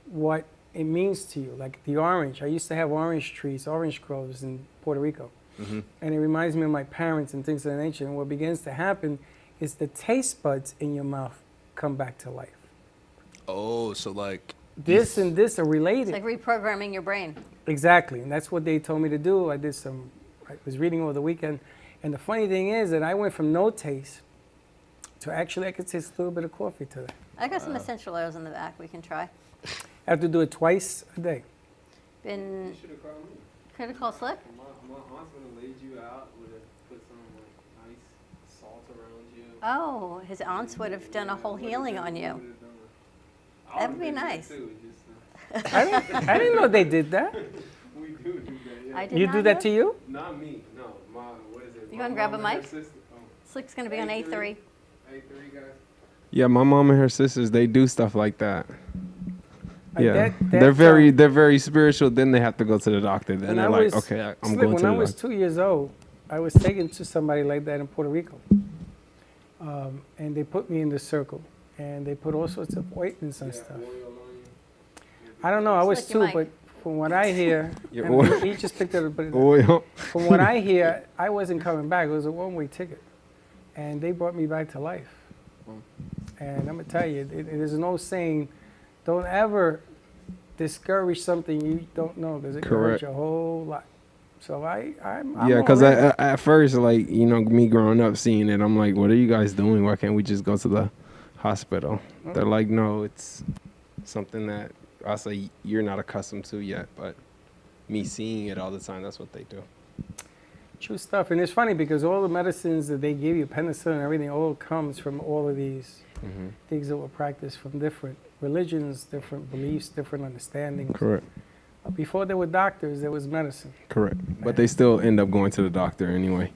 what it means to you, like the orange. I used to have orange trees, orange groves in Puerto Rico. Mhm. And it reminds me of my parents and things of that nature. And what begins to happen is the taste buds in your mouth come back to life. Oh, so like This and this are related. It's like reprogramming your brain. Exactly, and that's what they told me to do. I was reading over the weekend, and the funny thing is that I went from no taste to actually I could taste a little bit of coffee today. I got some essential oils in the back we can try. I have to do it twice a day. Been You should have called me. could have called Slick. My aunt's gonna laid you out, would have put some like nice salt around you. Oh, his aunts would have done a whole healing on you. That would be nice. I didn't know they did that. We do that. Yeah. I did You not do that know. to you? Not me. No. What is it? You My wanna grab a mom and her mic? sister- Slick's gonna be on A3. A3 guys. Yeah, my mom and her sisters, they do stuff like that. Yeah, that's, they're very spiritual. Then they have to go to the doctor. Then When they're I like, was- okay, I'm Slick, going when to I the was doctor. 2 years old, I was taken to somebody like that in Puerto Rico. And they put me in the circle. And they put all sorts of ointments and stuff. I don't know, I was Slick, your two, but mic. from what I hear, Your and oil. he just picked it up. But Oil. from what I hear, I wasn't coming back. It was a one-way ticket. And they brought me back to life. And I'm going to tell you, there's no saying, don't ever discourage something you don't know because it can hurt Correct. you a whole lot. So I'm Yeah, all because in. at first, like, you know, me growing up seeing it, I'm like, what are you guys doing? Why can't we just go to the hospital? They're like, no, it's something that I say you're not accustomed to yet. But me seeing it all the time, that's what they do. True stuff. And it's funny because all the medicines that they give you, penicillin and everything, all comes from all of these things that were practiced from different religions, different beliefs, different understandings. Correct. Before there were doctors, there was medicine. Correct. But they still end up going to the doctor anyway.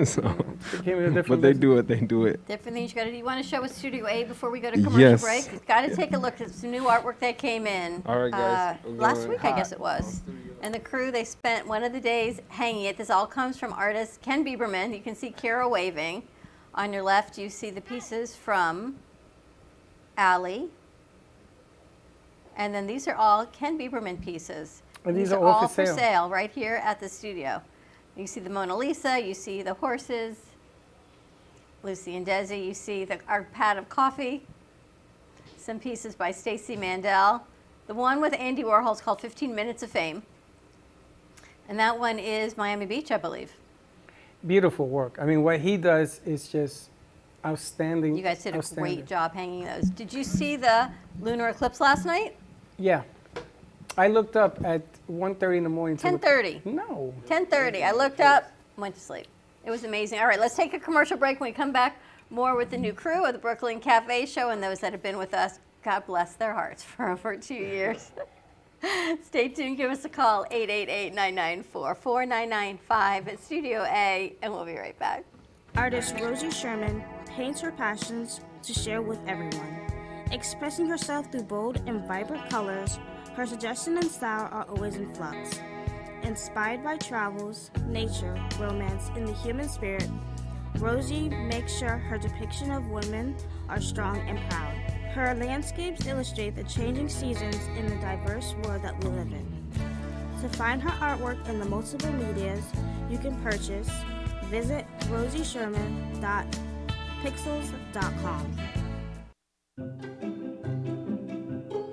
So, Became a different but they business. do it. They do it. Different things you got to do. You want to show us Studio A before we go to commercial Yes. break? You've got to take a look at some new artwork that came in. All right, guys. We're Last going week, I guess hot. it was. And the crew, they spent one of the days hanging it. This all comes from artist Ken Bieberman. You can see Kira waving. On your left, you see the pieces from Allie. And then these are all Ken Bieberman pieces. And these are all for sale. right here at the studio. You see the Mona Lisa, you see the horses, Lucy and Desi, you see our pad of coffee, some pieces by Stacy Mandel, The one with Andy Warhol is called 15 Minutes of Fame. And that one is Miami Beach, I believe. Beautiful work. I mean, what he does is just outstanding. You guys did a outstanding. great job hanging those. Did you see the lunar eclipse last night? Yeah. I looked up at 1:30 in the morning. 10:30. No. 10:30. I looked up, went to sleep. It was amazing. All right, let's take a commercial break. When we come back, more with the new crew of the Brooklyn Cafe Show and those that have been with us. God bless their hearts for over 2 years. Stay tuned. Give us a call, 888-994-4995 at Studio A, and we'll be right back. Artist Rosie Sherman paints her passions to share with everyone. Expressing herself through bold and vibrant colors, her suggestion and style are always in flux. Inspired by travels, nature, romance, and the human spirit, Rosie makes sure her depiction of women are strong and proud. Her landscapes illustrate the changing seasons in the diverse world that we live in. To find her artwork in the multiple medias you can purchase, visit rosiesherman.pixels.com.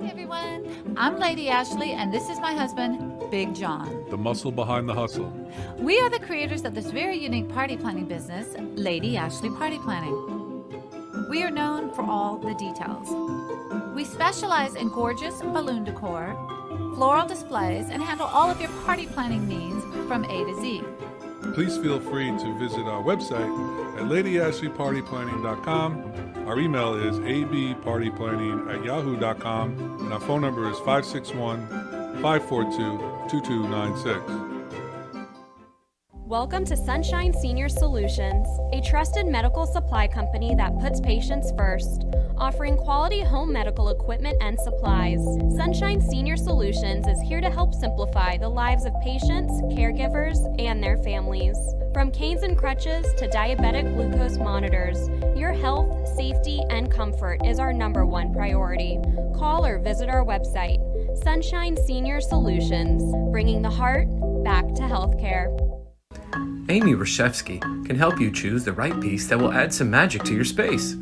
Hey everyone, I'm Lady Ashley, and this is my husband, Big John. The muscle behind the hustle. We are the creators of this very unique party planning business, Lady Ashley Party Planning. We are known for all the details. We specialize in gorgeous balloon decor, floral displays, and handle all of your party planning needs from A to Z. Please feel free to visit our website at ladyashleypartyplanning.com. Our email is abpartyplanning@yahoo.com, and our phone number is 561-542-2296. Welcome to Sunshine Senior Solutions, a trusted medical supply company that puts patients first, offering quality home medical equipment and supplies. Sunshine Senior Solutions is here to help simplify the lives of patients, caregivers, and their families. From canes and crutches to diabetic glucose monitors, your health, safety, and comfort is our #1 priority. Call or visit our website, Sunshine Senior Solutions, bringing the heart back to healthcare. Amy Reshevsky can help you choose the right piece that will add some magic to your space.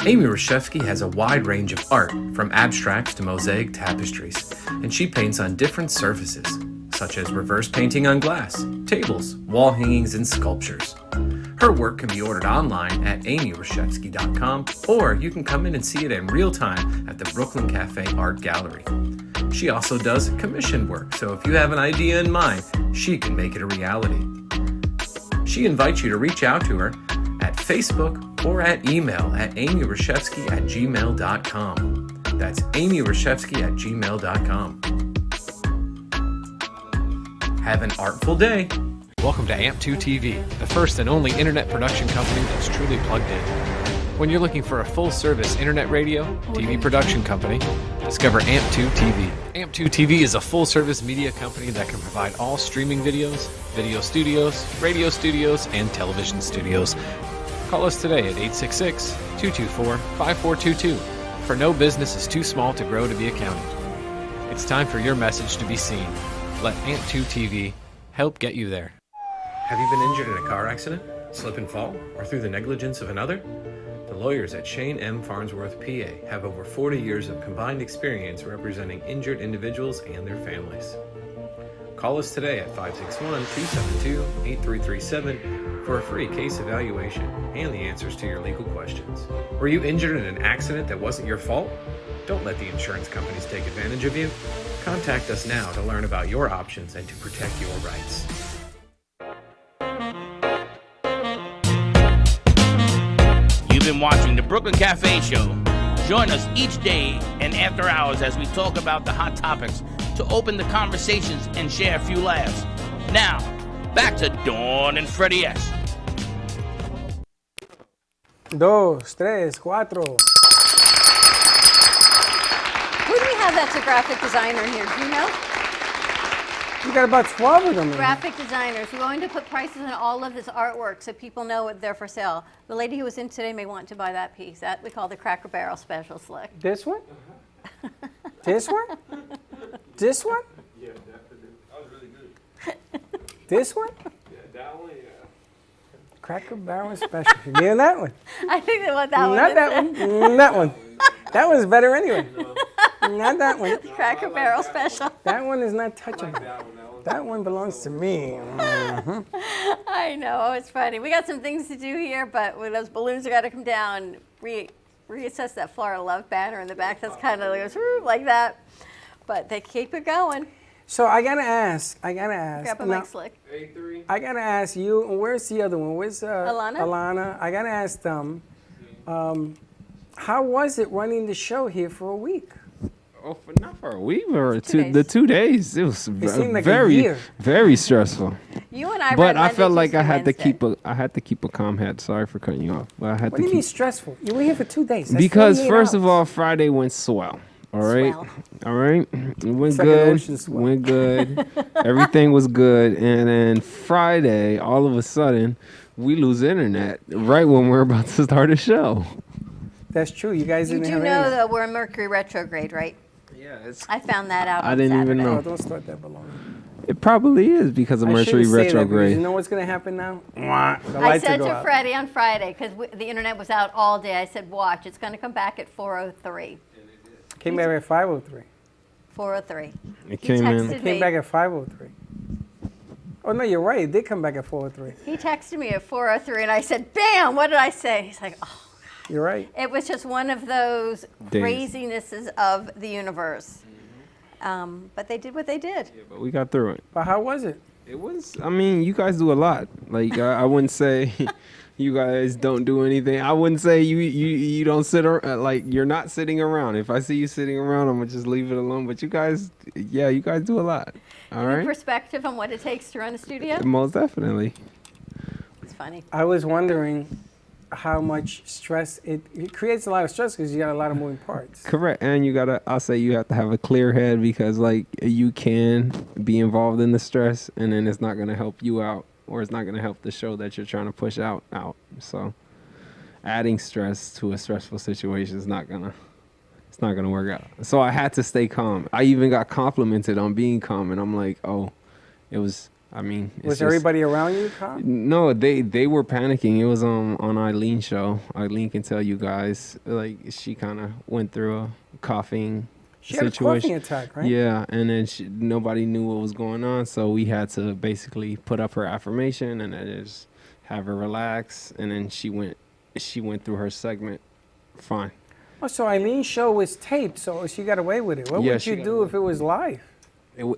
Amy Reshevsky has a wide range of art, from abstracts to mosaic tapestries, and she paints on different surfaces, such as reverse painting on glass, tables, wall hangings, and sculptures. Her work can be ordered online at amyreshevsky.com, or you can come in and see it in real time at the Brooklyn Cafe Art Gallery. She also does commission work, so if you have an idea in mind, she can make it a reality. She invites you to reach out to her at Facebook or at email at amyreshevsky@gmail.com. That's amyreshevsky@gmail.com. Have an artful day. Welcome to AMP2 TV, the first and only internet production company that's truly plugged in. When you're looking for a full-service internet radio, TV production company, discover AMP2 TV. AMP2 TV is a full-service media company that can provide all streaming videos, video studios, radio studios, and television studios. Call us today at 866-224-5422, for no business is too small to grow to be accounted. It's time for your message to be seen. Let AMP2 TV help get you there. Have you been injured in a car accident, slip and fall, or through the negligence of another? The lawyers at Shane M. Farnsworth, PA have over 40 years of combined experience representing injured individuals and their families. Call us today at 561-272-8337 for a free case evaluation and the answers to your legal questions. Were you injured in an accident that wasn't your fault? Don't let the insurance companies take advantage of you. Contact us now to learn about your options and to protect your rights. You've been watching the Brooklyn Cafe Show. Join us each day and after hours as we talk about the hot topics to open the conversations and share a few laughs. Now, back to Dawn and Freddie S. 2, 3, 4. Who do we have that's a graphic designer in here? Do you know? We got about 12 of them. Graphic designers. We're going to put prices on all of this artwork so people know what they're for sale. The lady who was in today may want to buy that piece. That we call the Cracker Barrel Special Slick. This one? This one? This one? Yeah, that was really good. This one? Yeah, that one, yeah. Cracker Barrel Special. Yeah, that one. I think they want that one. Not that one. That one. That one's better anyway. Not that one. Cracker Barrel special. That one is not touchable. That one belongs to me. Mhm. I know, it's funny. We got some things to do here, but when those balloons are got to come down, reassess that Florida Love banner in the back. That's kind of goes like that. But they keep it going. So I gotta ask. Grab a Now, mic slick. I gotta ask you. Where's the other one? Where's Alana? Alana. I gotta ask them. How was it running the show here for a week? Oh, not for a week, or days. the 2 days. It was seemed like a very, year. very stressful. You and I. But read I felt Monday, like I Tuesday, had to keep a calm head. Sorry for cutting you off, but I had What to do you mean keep stressful? You were here for 2 days. That's because 48 first of hours. all, Friday went swell. All right, Swell. all right, it went It's like an good. ocean swell. Went good. Everything was good, and then Friday, all of a sudden, we lose internet right when we're about to start a show. That's true. You guys You didn't do have know any. that we're in Mercury retrograde, right? Yeah, I found that out. I on didn't even Saturday. know. Oh, don't start that balloon. It probably is because of I Mercury shouldn't say that because retrograde. you know what's gonna happen now? The I lights said will go to out. Freddie on Friday, because the internet was out all day, I said, watch, it's going to come back at 4:03. Came back at 5:03. 4:03. It He came in. texted It came me. back at 5:03. Oh no, you're right. It did come back at 4:03. He texted me at 4:03, and I said, bam, what did I say? He's like, oh. You're right. It was just one of those Days. crazinesses of the universe. But they did what they did. But we got through it. But how was it? It was. I mean, you guys do a lot. Like I wouldn't say you guys don't do anything. I wouldn't say you don't sit like you're not sitting around. If I see you sitting around, I'm gonna just leave it alone. But you guys, yeah, you guys do a lot. All Any right. perspective on what it takes to run a studio? Most definitely. It's funny. I was wondering how much stress it creates. A lot of stress because you got a lot of moving parts. Correct. And you gotta. I'll say you have to have a clear head because like you can be involved in the stress, and then it's not gonna help you out, or it's not gonna help the show that you're trying to push out. So adding stress to a stressful situation is not gonna. It's not gonna work out. So I had to stay calm. I even got complimented on being calm, and I'm like, oh, it was. I mean, it's Was just- everybody around you calm? No, they were panicking. It was on Eileen's show. Eileen can tell you guys. Like she kind of went through a coughing She had a situation. coughing attack, right? Yeah, and then nobody knew what was going on, so we had to basically put up her affirmation and then just have her relax. And then she went through her segment fine. Oh, so Eileen's show was taped, so she got away with it. What Yeah, would she you got do if it was live?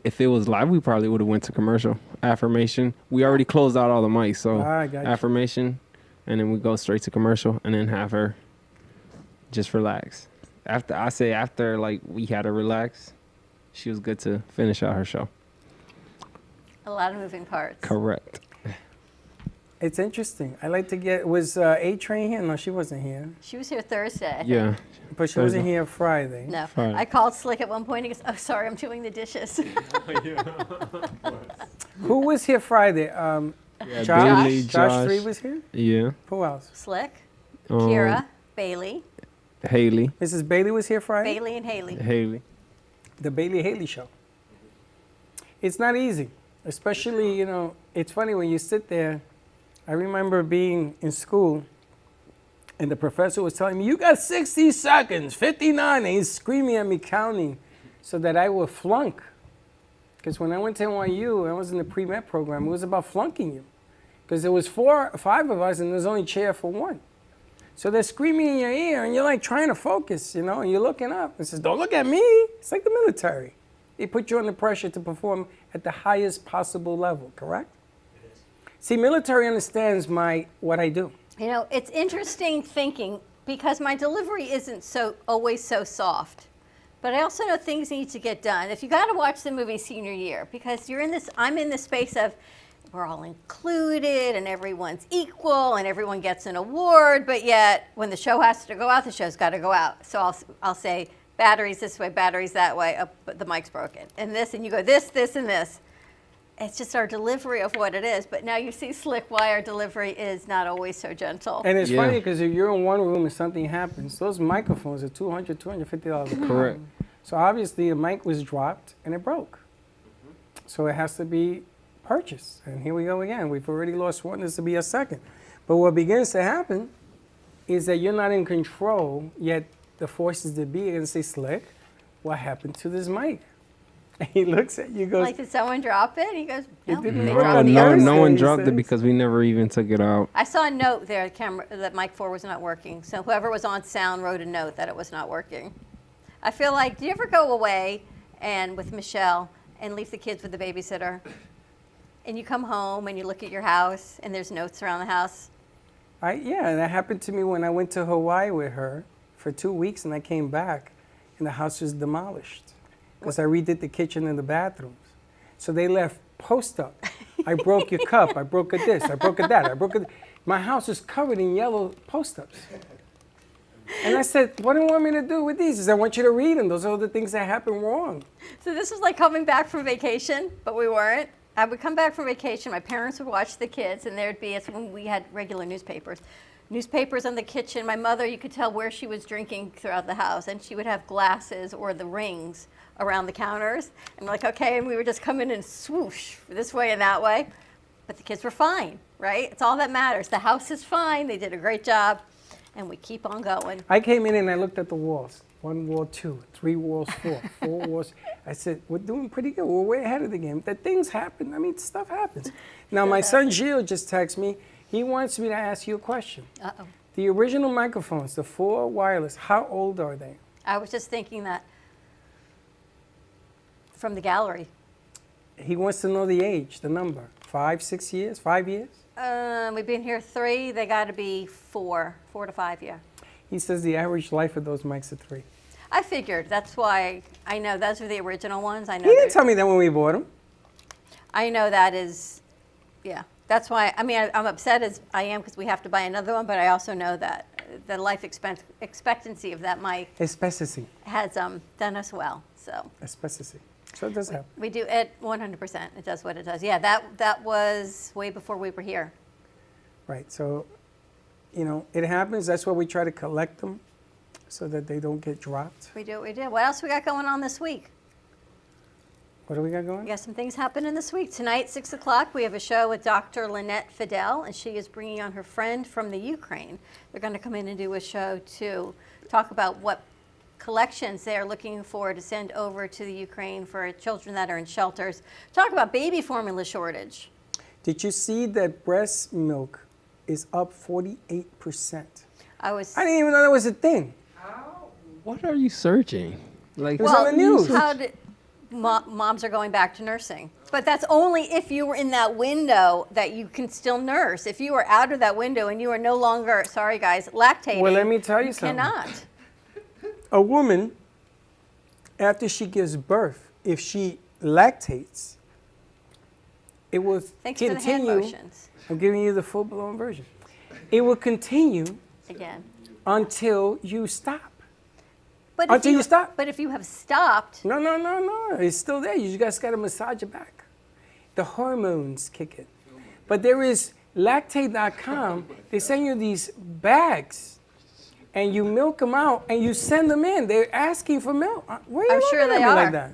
If it was live, we probably would have went to commercial. Affirmation. We already closed out all the mics, so I got you. affirmation, and then we go straight to commercial, and then have her just relax. After like we had her relax, she was good to finish out her show. A lot of moving parts. Correct. It's interesting. I like to get. Was A-Train here? No, she wasn't here. She was here Thursday. I think. Yeah. But she wasn't here Friday. No. Friday. I called Slick at one point. He goes, oh, sorry, I'm doing the dishes. Who was here Friday? Yeah, Josh? Bailey, Josh Josh. 3 was here? Yeah. Who else? Slick, Kira, Bailey. Haley. Mrs. Bailey was here Friday? Bailey and Haley. Haley. The Bailey Haley show. It's not easy, especially, it's funny when you sit there. I remember being in school and the professor was telling me, you got 60 seconds, 59, and he's screaming at me, counting so that I would flunk. Because when I went to NYU, I was in the pre-med program, it was about flunking you. Because there was 4 or 5 of us and there's only chair for 1. So they're screaming in your ear and you're like trying to focus, and you're looking up. It says, don't look at me. It's like the military. They put you under pressure to perform at the highest possible level, correct? It is. See, military understands what I do. It's interesting thinking because my delivery isn't always so soft. But I also know things need to get done. If you got to watch the movie senior year, because I'm in this space of we're all included and everyone's equal and everyone gets an award, but yet when the show has to go out, the show's got to go out. So I'll say batteries this way, batteries that way, oh, but the mic's broken. And this, and you go this, and this. It's just our delivery of what it is. But now you see Slick why our delivery is not always so gentle. And it's funny because if you're in one room and something happens, those microphones are $200, $250 a pop. Correct. So obviously the mic was dropped and it broke. So it has to be purchased. And here we go again. We've already lost one. This will be a second. But what begins to happen is that you're not in control, yet the forces that be are going to say, Slick, what happened to this mic? And he looks at you, goes, Like, did someone drop it? He goes, no. didn't They work dropped on the the other other no one he dropped says. it because we never even took it out. I saw a note there that mic 4 was not working. So whoever was on sound wrote a note that it was not working. I feel like, do you ever go away and with Michelle and leave the kids with the babysitter? And you come home and you look at your house and there's notes around the house? Yeah, that happened to me when I went to Hawaii with her for 2 weeks, and I came back, and the house was demolished because I redid the kitchen and the bathrooms. So they left post-up. I broke your cup. I broke a this. I broke a that. I broke a. My house is covered in yellow post-ups. And I said, what do you want me to do with these? He said, I want you to read them. Those are the things that happen wrong. So this was like coming back from vacation, but we weren't. I would come back from vacation, my parents would watch the kids, and there'd be, it's when we had regular newspapers. Newspapers in the kitchen. My mother, you could tell where she was drinking throughout the house, and she would have glasses or the rings around the counters. And we're like, okay, and we would just come in and swoosh this way and that way. But the kids were fine, right? It's all that matters. The house is fine. They did a great job, and we keep on going. I came in and I looked at the walls. 1 wall, 2, 3 walls, 4, 4 walls. I said, we're doing pretty good. We're way ahead of the game. That things happen. I mean, stuff happens. Now, my son Gio just texted me. He wants me to ask you a question. Uh-oh. The original microphones, the 4 wireless, how old are they? I was just thinking that from the gallery. He wants to know the age, the number. 5, 6 years, 5 years? We've been here 3. They got to be 4 to 5, yeah. He says the average life of those mics are 3. I figured. That's why I know those are the original ones. I know. He didn't tell me that when we bought them. I know that is, yeah. That's why. I mean, I'm upset as I am because we have to buy another one. But I also know that the life expectancy of that mic Asbestos. has done us well. So. Asbestos. So it does happen. We do it 100%. It does what it does. Yeah. That was way before we were here. Right. So, you know, it happens. That's why we try to collect them so that they don't get dropped. We do what we do. What else we got going on this week? What do we got going? We got some things happening this week. Tonight, 6 o'clock, we have a show with Dr. Lynette Fidel, and she is bringing on her friend from the Ukraine. They're going to come in and do a show to talk about what collections they are looking for to send over to the Ukraine for children that are in shelters. Talk about baby formula shortage. Did you see that breast milk is up 48%? I didn't even know that was a thing. What are you searching? Like, It's on the news. How did moms are going back to nursing? But that's only if you were in that window that you can still nurse. If you are out of that window and you are no longer, sorry guys, lactating. Well, let me tell you something. Cannot. A woman, after she gives birth, if she lactates, it will Thanks for the hand continue. motions. I'm giving you the full-blown version. It will continue Again. until you stop. But Until you stop. But if you have stopped. No. It's still there. You just got to massage it back. The hormones kick in. But there is lactate.com. They send you these bags, and you milk them out, and you send them in. They're asking for milk. Where are you I'm sure looking at they me are. like that?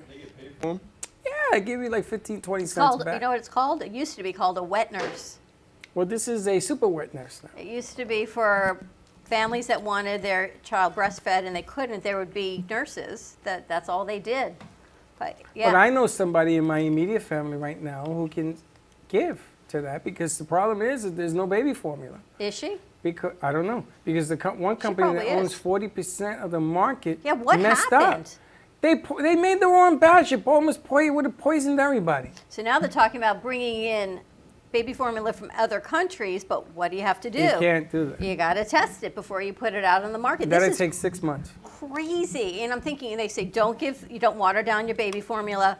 Yeah, I give you like 15, 20 It's cents called, back. you know what it's called? It used to be called a wet nurse. Well, this is a super wet nurse now. It used to be for families that wanted their child breastfed and they couldn't. There would be nurses. That's all they did. But yeah. But I know somebody in my immediate family right now who can give to that because the problem is that there's no baby formula. Is she? Because I don't know. Because the one company that probably owns is. 40% of the market Yeah, what messed happened? up. They made the wrong batch. It almost would have poisoned everybody. So now they're talking about bringing in baby formula from other countries, but what do you have to do? You can't do that. You got to test it before you put it out on the market. That'll This is take 6 months. crazy. And I'm thinking, they say, you don't water down your baby formula.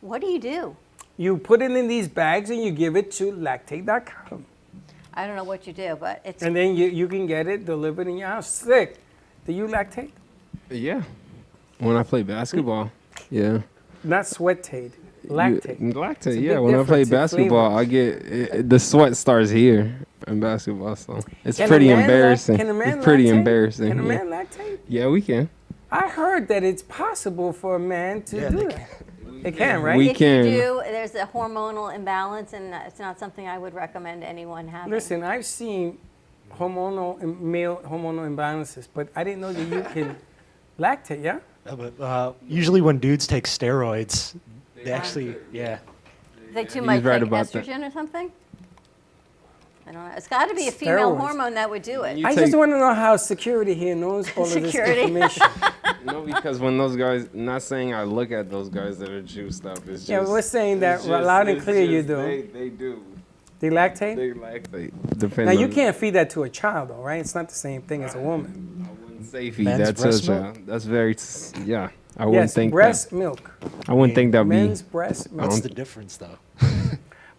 What do? You put it in these bags and you give it to lactate.com. I don't know what you do, but it's. And then you can get it delivered in your house. Sick. Do you lactate? Yeah. When I play basketball, yeah. Not sweatate. Lactate. It's Lactate, a yeah. big When I play difference in basketball, flavor. I get the sweat starts here in basketball, so it's Can a pretty man embarrassing. Can a man It's pretty lactate? embarrassing. Can a yeah. man lactate? Yeah, we can. I heard that it's possible for a man to do that. They can, right? We if can. you do, there's a hormonal imbalance, and it's not something I would recommend anyone having. Listen, I've seen male hormonal imbalances, but I didn't know that you can lactate, yeah? Usually when dudes take steroids, they actually, yeah. They too He's might right take about that. estrogen or something? I don't know. It's got to be a female Steroids. hormone that would do it. I just want to know how security here knows all of this Security. information. No, because when those guys, not saying I look at those guys that are juiced up. It's just, Yeah, we're saying that it's loud and it's clear you just- do. They do. They lactate? They lactate. Depends Now, you on- can't feed that to a child, though, right? It's not the same thing as a woman. say feed Men's that to a breast milk? child. That's very, yeah. I wouldn't Yes, think breast that. milk. I wouldn't think that'd be. Men's breast milk. What's the difference, though?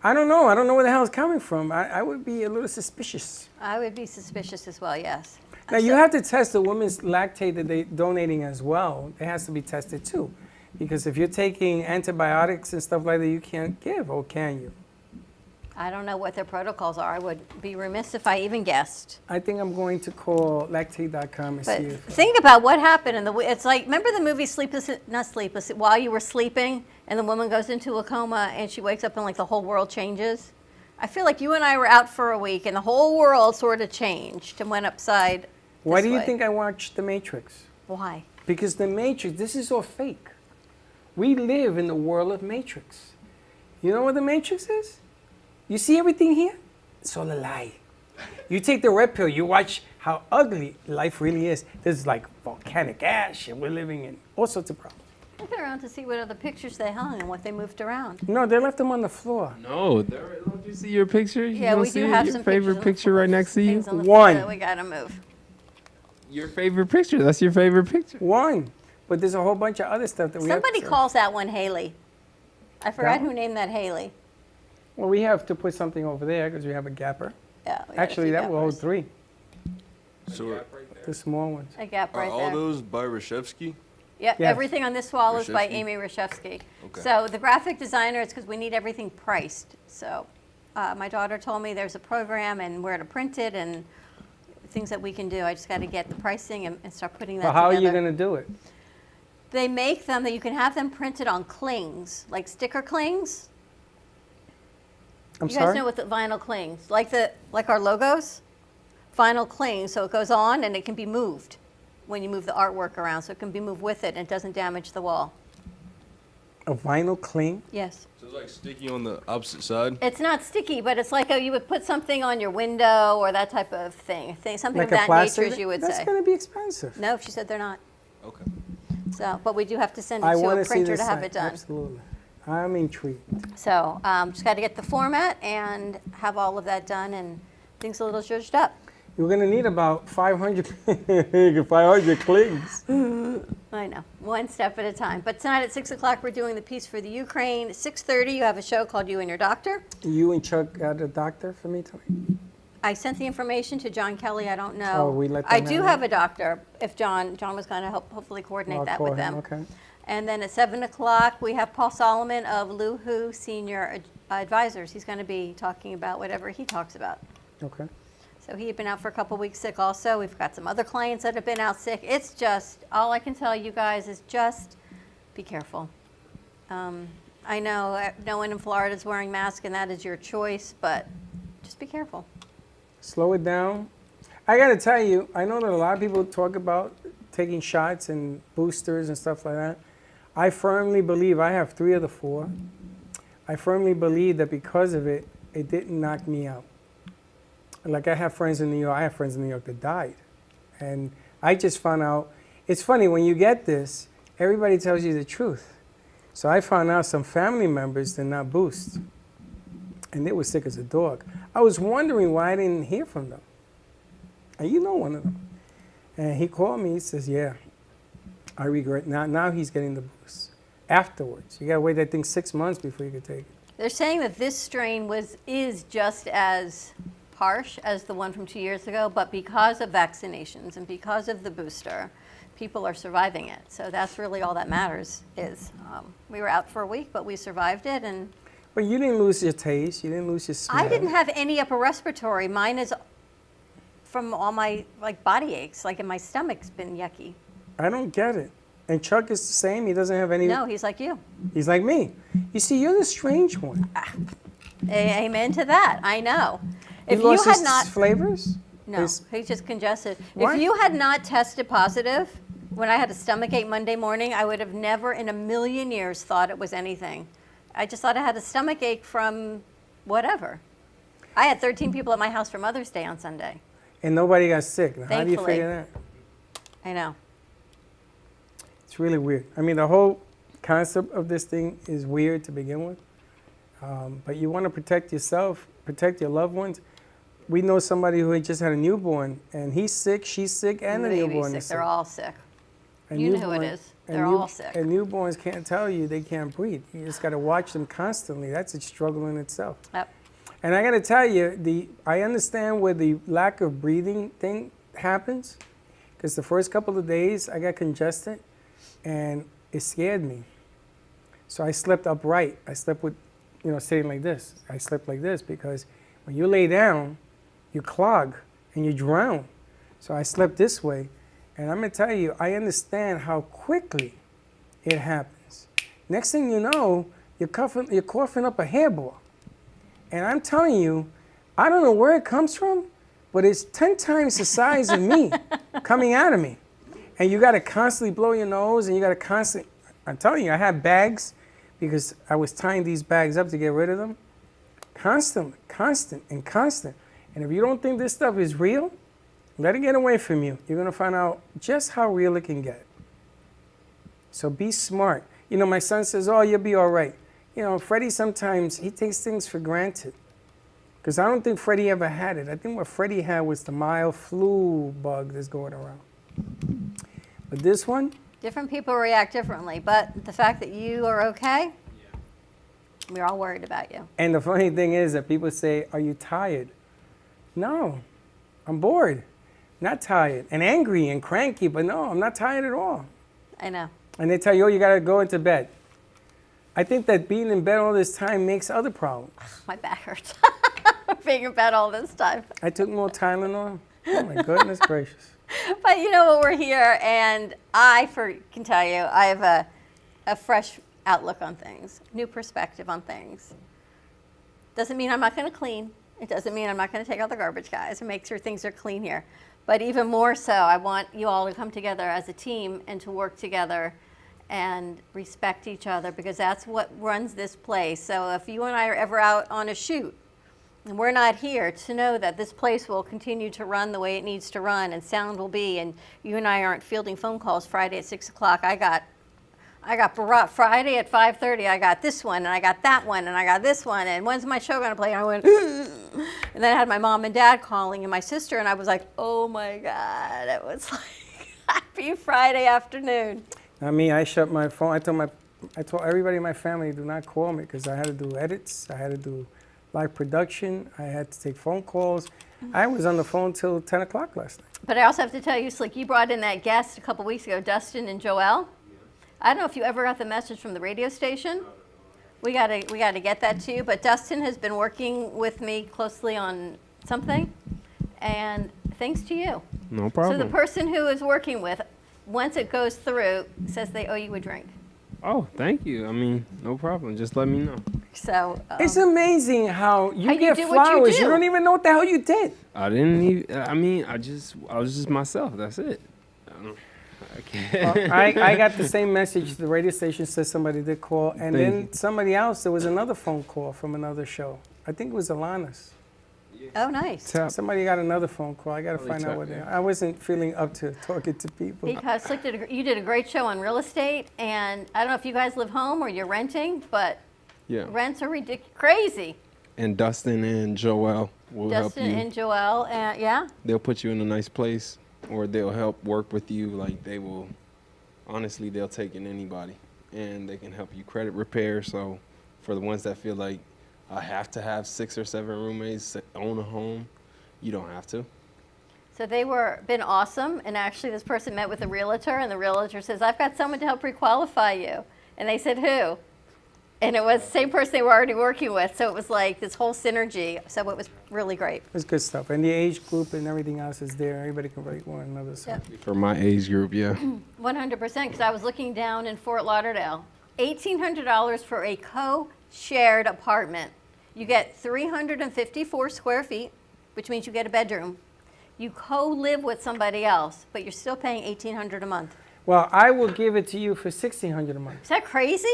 I don't know. I don't know where the hell it's coming from. I would be a little suspicious. I would be suspicious as well, yes. Now, you have to test the woman's lactate that they're donating as well. It has to be tested, too. Because if you're taking antibiotics and stuff like that, you can't give, or can you? I don't know what their protocols are. I would be remiss if I even guessed. I think I'm going to call lactate.com and But see if... think about what happened in the. It's like, remember the movie Not Sleepless, while you were sleeping, and the woman goes into a coma and she wakes up and like the whole world changes? I feel like you and I were out for a week and the whole world sort of changed and went upside. Why this do you way. think I watched The Matrix? Why? Because The Matrix, this is all fake. We live in the world of Matrix. You know what The Matrix is? You see everything here? It's all a lie. You take the red pill, you watch how ugly life really is. There's like volcanic ash, and we're living in all sorts of problems. Look around to see what other pictures they hung and what they moved around. No, they left them on the floor. No, don't you see your picture? You Yeah, don't we see do it? have Your some favorite pictures picture right next to you. Things on the floor that we gotta move. Your favorite picture. That's your favorite picture. One. But there's a whole bunch of other stuff that we Somebody have to... calls that one Haley. I forgot That who named that Haley. Well, we have to put something over there because we have a gapper. Yeah. we got a Actually, few that will hold gappers. 3. So The small ones. A gap are right all there. those by Reshevsky? Yep, Yes. everything on this wall is by Reshevsky? Amy Reshevsky. Okay. So the graphic designer, it's because we need everything priced. So my daughter told me there's a program and where to print it and things that we can do. I just got to get the pricing and start putting that Well, how are together. you going to do it? They make them that you can have them printed on clings, like sticker clings. I'm You sorry? guys know what the vinyl clings, like our logos? Vinyl clings, so it goes on and it can be moved when you move the artwork around, so it can be moved with it and it doesn't damage the wall. A vinyl cling? Yes. So it's like sticky on the opposite side? It's not sticky, but it's like you would put something on your window or that type of thing. Something Like of a that plastic nature, as you would That's say. going to be expensive. No, she said they're not. Okay. So, but we do have to send it I to want a to see printer this to have site. it done. Absolutely. I'm intrigued. So, just got to get the format and have all of that done, and things a little zhuzhed up. You're going to need about 500 clings. I know, one step at a time. But tonight at 6 o'clock, we're doing the piece for the Ukraine. 6:30, you have a show called You and Your Doctor. You and Chuck got a doctor for me tonight? I sent the information to John Kelly. I don't know. Oh, we let I them do have have it? a doctor. If John was going to help, hopefully coordinate I'll that call with him, them. okay. And then at 7 o'clock, we have Paul Solomon of Luhu Senior Advisors. He's going to be talking about whatever he talks about. Okay. So he had been out for a couple weeks sick also. We've got some other clients that have been out sick. It's just, all I can tell you guys is just be careful. I know no one in Florida is wearing masks, and that is your choice, but just be careful. Slow it down. I got to tell you, I know that a lot of people talk about taking shots and boosters and stuff like that. I firmly believe, I have 3 of the 4. I firmly believe that because of it, it didn't knock me out. Like I have friends in New York that died. And I just found out, it's funny, when you get this, everybody tells you the truth. So I found out some family members did not boost. And they were sick as a dog. I was wondering why I didn't hear from them. And you know one of them. And he called me, he says, yeah, I regret, now he's getting the boost. Afterwards, you gotta wait, I think, 6 months before you can take it. They're saying that this strain is just as harsh as the one from 2 years ago, but because of vaccinations and because of the booster, people are surviving it. So that's really all that matters is we were out for a week, but we survived it. And But you didn't lose your taste, you didn't lose your smell. I didn't have any upper respiratory. Mine is from all my body aches, like in my stomach's been yucky. I don't get it. And Chuck is the same, he doesn't have any. No, he's like you. He's like me. You see, you're the strange one. Amen to that. I know. He If lost you had his not flavors? No, His- he's just congested. Why? If you had not tested positive, When I had a stomachache Monday morning, I would have never in a million years thought it was anything. I just thought I had a stomachache from whatever. I had 13 people at my house for Mother's Day on Sunday. And nobody got sick. Now, how do you Thankfully. figure that? I know. It's really weird. I mean, the whole concept of this thing is weird to begin with. But you want to protect yourself, protect your loved ones. We know somebody who had just had a newborn, and he's sick, she's sick, and the Baby's newborn sick. is sick. They're all sick. And You know who it newborn- is. and They're all sick. And newborns can't tell you they can't breathe. You just got to watch them constantly. That's a struggle in itself. Yep. And I got to tell you, I understand where the lack of breathing thing happens, because the first couple of days I got congested, and it scared me. So I slept upright. I slept with, sitting like this. I slept like this because when you lay down, you clog and you drown. So I slept this way. And I'm going to tell you, I understand how quickly it happens. Next thing you know, you're coughing up a hairball. And I'm telling you, I don't know where it comes from, but it's 10 times the size of me coming out of me. And you got to constantly blow your nose, and you got to constantly, I'm telling you, I had bags because I was tying these bags up to get rid of them. Constant. And if you don't think this stuff is real, let it get away from you. You're going to find out just how real it can get. So be smart. My son says, oh, you'll be all right. Freddie sometimes, he takes things for granted. Because I don't think Freddie ever had it. I think what Freddie had was the mild flu bug that's going around. But this one? Different people react differently, but the fact that you are okay, we're all worried about you. And the funny thing is that people say, are you tired? No, I'm bored. Not tired. And angry and cranky, but no, I'm not tired at all. I know. And they tell you, oh, you got to go into bed. I think that being in bed all this time makes other problems. My back hurts. Being in bed all this time. I took more Tylenol. Oh, my goodness gracious. But you know what, we're here, and I can tell you, I have a fresh outlook on things, new perspective on things. Doesn't mean I'm not going to clean. It doesn't mean I'm not going to take out the garbage, guys, and make sure things are clean here. But even more so, I want you all to come together as a team and to work together and respect each other, because that's what runs this place. So if you and I are ever out on a shoot, and we're not here, to know that this place will continue to run the way it needs to run, and sound will be, and you and I aren't fielding phone calls Friday at 6 o'clock. I got Friday at 5:30, I got this one, and I got that one, and I got this one, and when's my show gonna play? And I went, and then I had my mom and dad calling, and my sister, and I was like, oh my God, it was like, happy Friday afternoon. I shut my phone. I told everybody in my family, do not call me, because I had to do edits, I had to do live production, I had to take phone calls. I was on the phone till 10 o'clock last night. But I also have to tell you, Slick, you brought in that guest a couple weeks ago, Dustin and Joelle. I don't know if you ever got the message from the radio station. We gotta get that to you. But Dustin has been working with me closely on something, and thanks to you. No problem. So the person who is working with, once it goes through, says they owe you a drink. Oh, thank you. No problem. Just let me know. So it's amazing how you get do what you flowers. do. You don't even know what the hell you did. I didn't even. I was just myself. That's it. I can't. Well, I got the same message. The radio station said somebody did call, and then somebody else. There was another phone call from another show. I think it was Alana's. Oh, nice. Somebody got another phone call. I got to find out what they are. I wasn't feeling up to talking to people. Because Slick you did a great show on real estate, and I don't know if you guys live home or you're renting, but Yeah. rents are crazy. And Dustin and Joelle will help you. Dustin and Joelle, yeah. They'll put you in a nice place, or they'll help work with you. Like they will, honestly, they'll take in anybody, and they can help you credit repair. So for the ones that feel like I have to have 6 or 7 roommates, own a home, you don't have to. So they been awesome, and actually this person met with a realtor, and the realtor says, I've got someone to help pre-qualify you. And they said, who? And it was the same person they were already working with, so it was like this whole synergy, so it was really great. It was good stuff. And the age group and everything else is there. Everybody can rate one another. So. For my age group, yeah. 100%, because I was looking down in Fort Lauderdale. $1,800 for a co-shared apartment. You get 354 square feet, which means you get a bedroom. You co-live with somebody else, but you're still paying $1,800 a month. Well, I will give it to you for $1,600 a month. Is that crazy?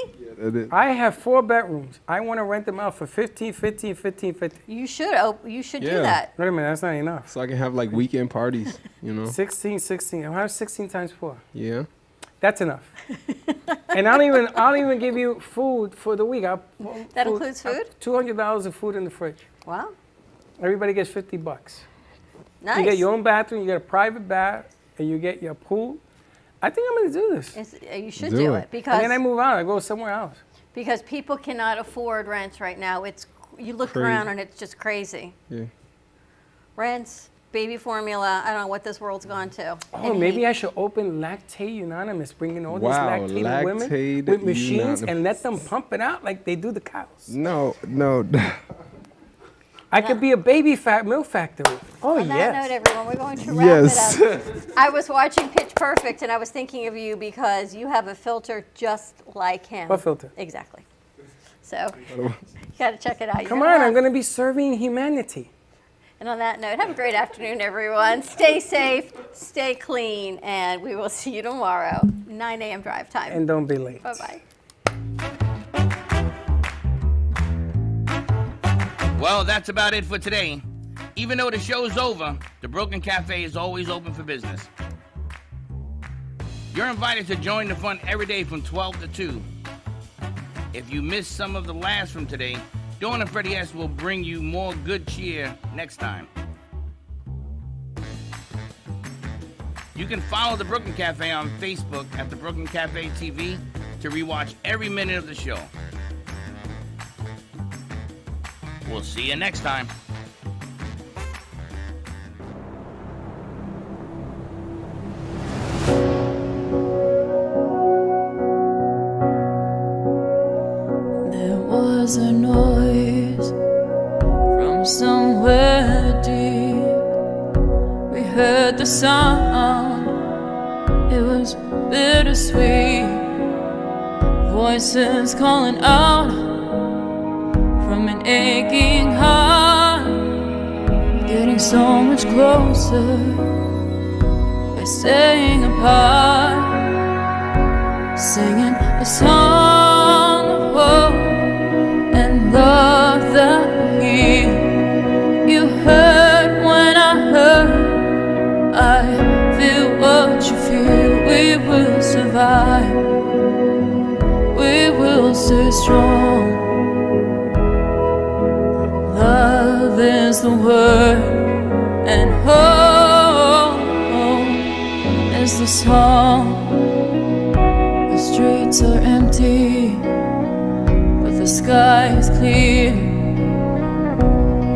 I have 4 bedrooms. I want to rent them out for $15. You should do that. Wait a minute, that's not enough. So I can have like weekend parties, you know? 16. I'll have 16 times 4. Yeah. That's enough. And I'll even give you food for the week. That includes food? $200 of food in the fridge. Wow. Everybody gets $50. Nice. You get your own bathroom, you get a private bath, and you get your pool. I think I'm going to do this. You should do it because. And then I move out. I go somewhere else. Because people cannot afford rents right now. You look Crazy. around and it's just crazy. Yeah. Rents, baby formula. I don't know what this world's gone to. Oh, maybe I should open Lactate Unanimous, bring in all these lactated women Lactate with machines Unanimous. and let them pump it out like they do the cows. No. I could be a baby milk factory. Oh, On that yes. note, everyone, we're going to wrap Yes. it up. I was watching Pitch Perfect, and I was thinking of you because you have a filter just like him. What filter? Exactly. So you got to check it out. Come on, I'm going to be serving humanity. And on that note, have a great afternoon, everyone. Stay safe, stay clean, and we will see you tomorrow, 9 a.m. drive time. And don't be late. Bye-bye. Well, that's about it for today. Even though the show's over, the Brooklyn Cafe is always open for business. You're invited to join the fun every day from 12 to 2. If you missed some of the laughs from today, Dawn and Freddie S. will bring you more good cheer next time. You can follow the Brooklyn Cafe on Facebook at the Brooklyn Cafe TV to rewatch every minute of the show. We'll see you next time. There was a noise from somewhere deep. We heard the sound, it was bittersweet. Voices calling out from an aching heart, getting so much closer by staying apart, singing a song of hope and love that you heard when I heard. I feel what you feel. We will survive. We will stay strong. Love is the word, and hope is the song. The streets are empty, but the sky is clear.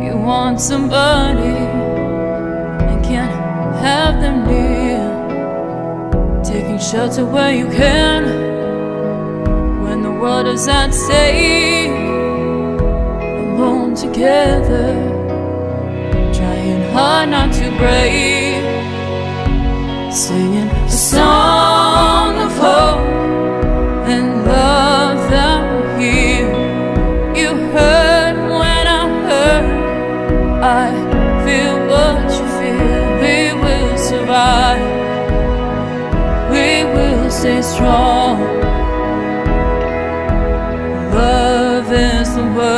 You want somebody and can't have them near. Taking shelter where you can when the world is at stake. Alone together, trying hard not to break, singing a song of hope and love that we hear. You heard when I heard. I feel what you feel. We will survive. We will stay strong. Love is the word.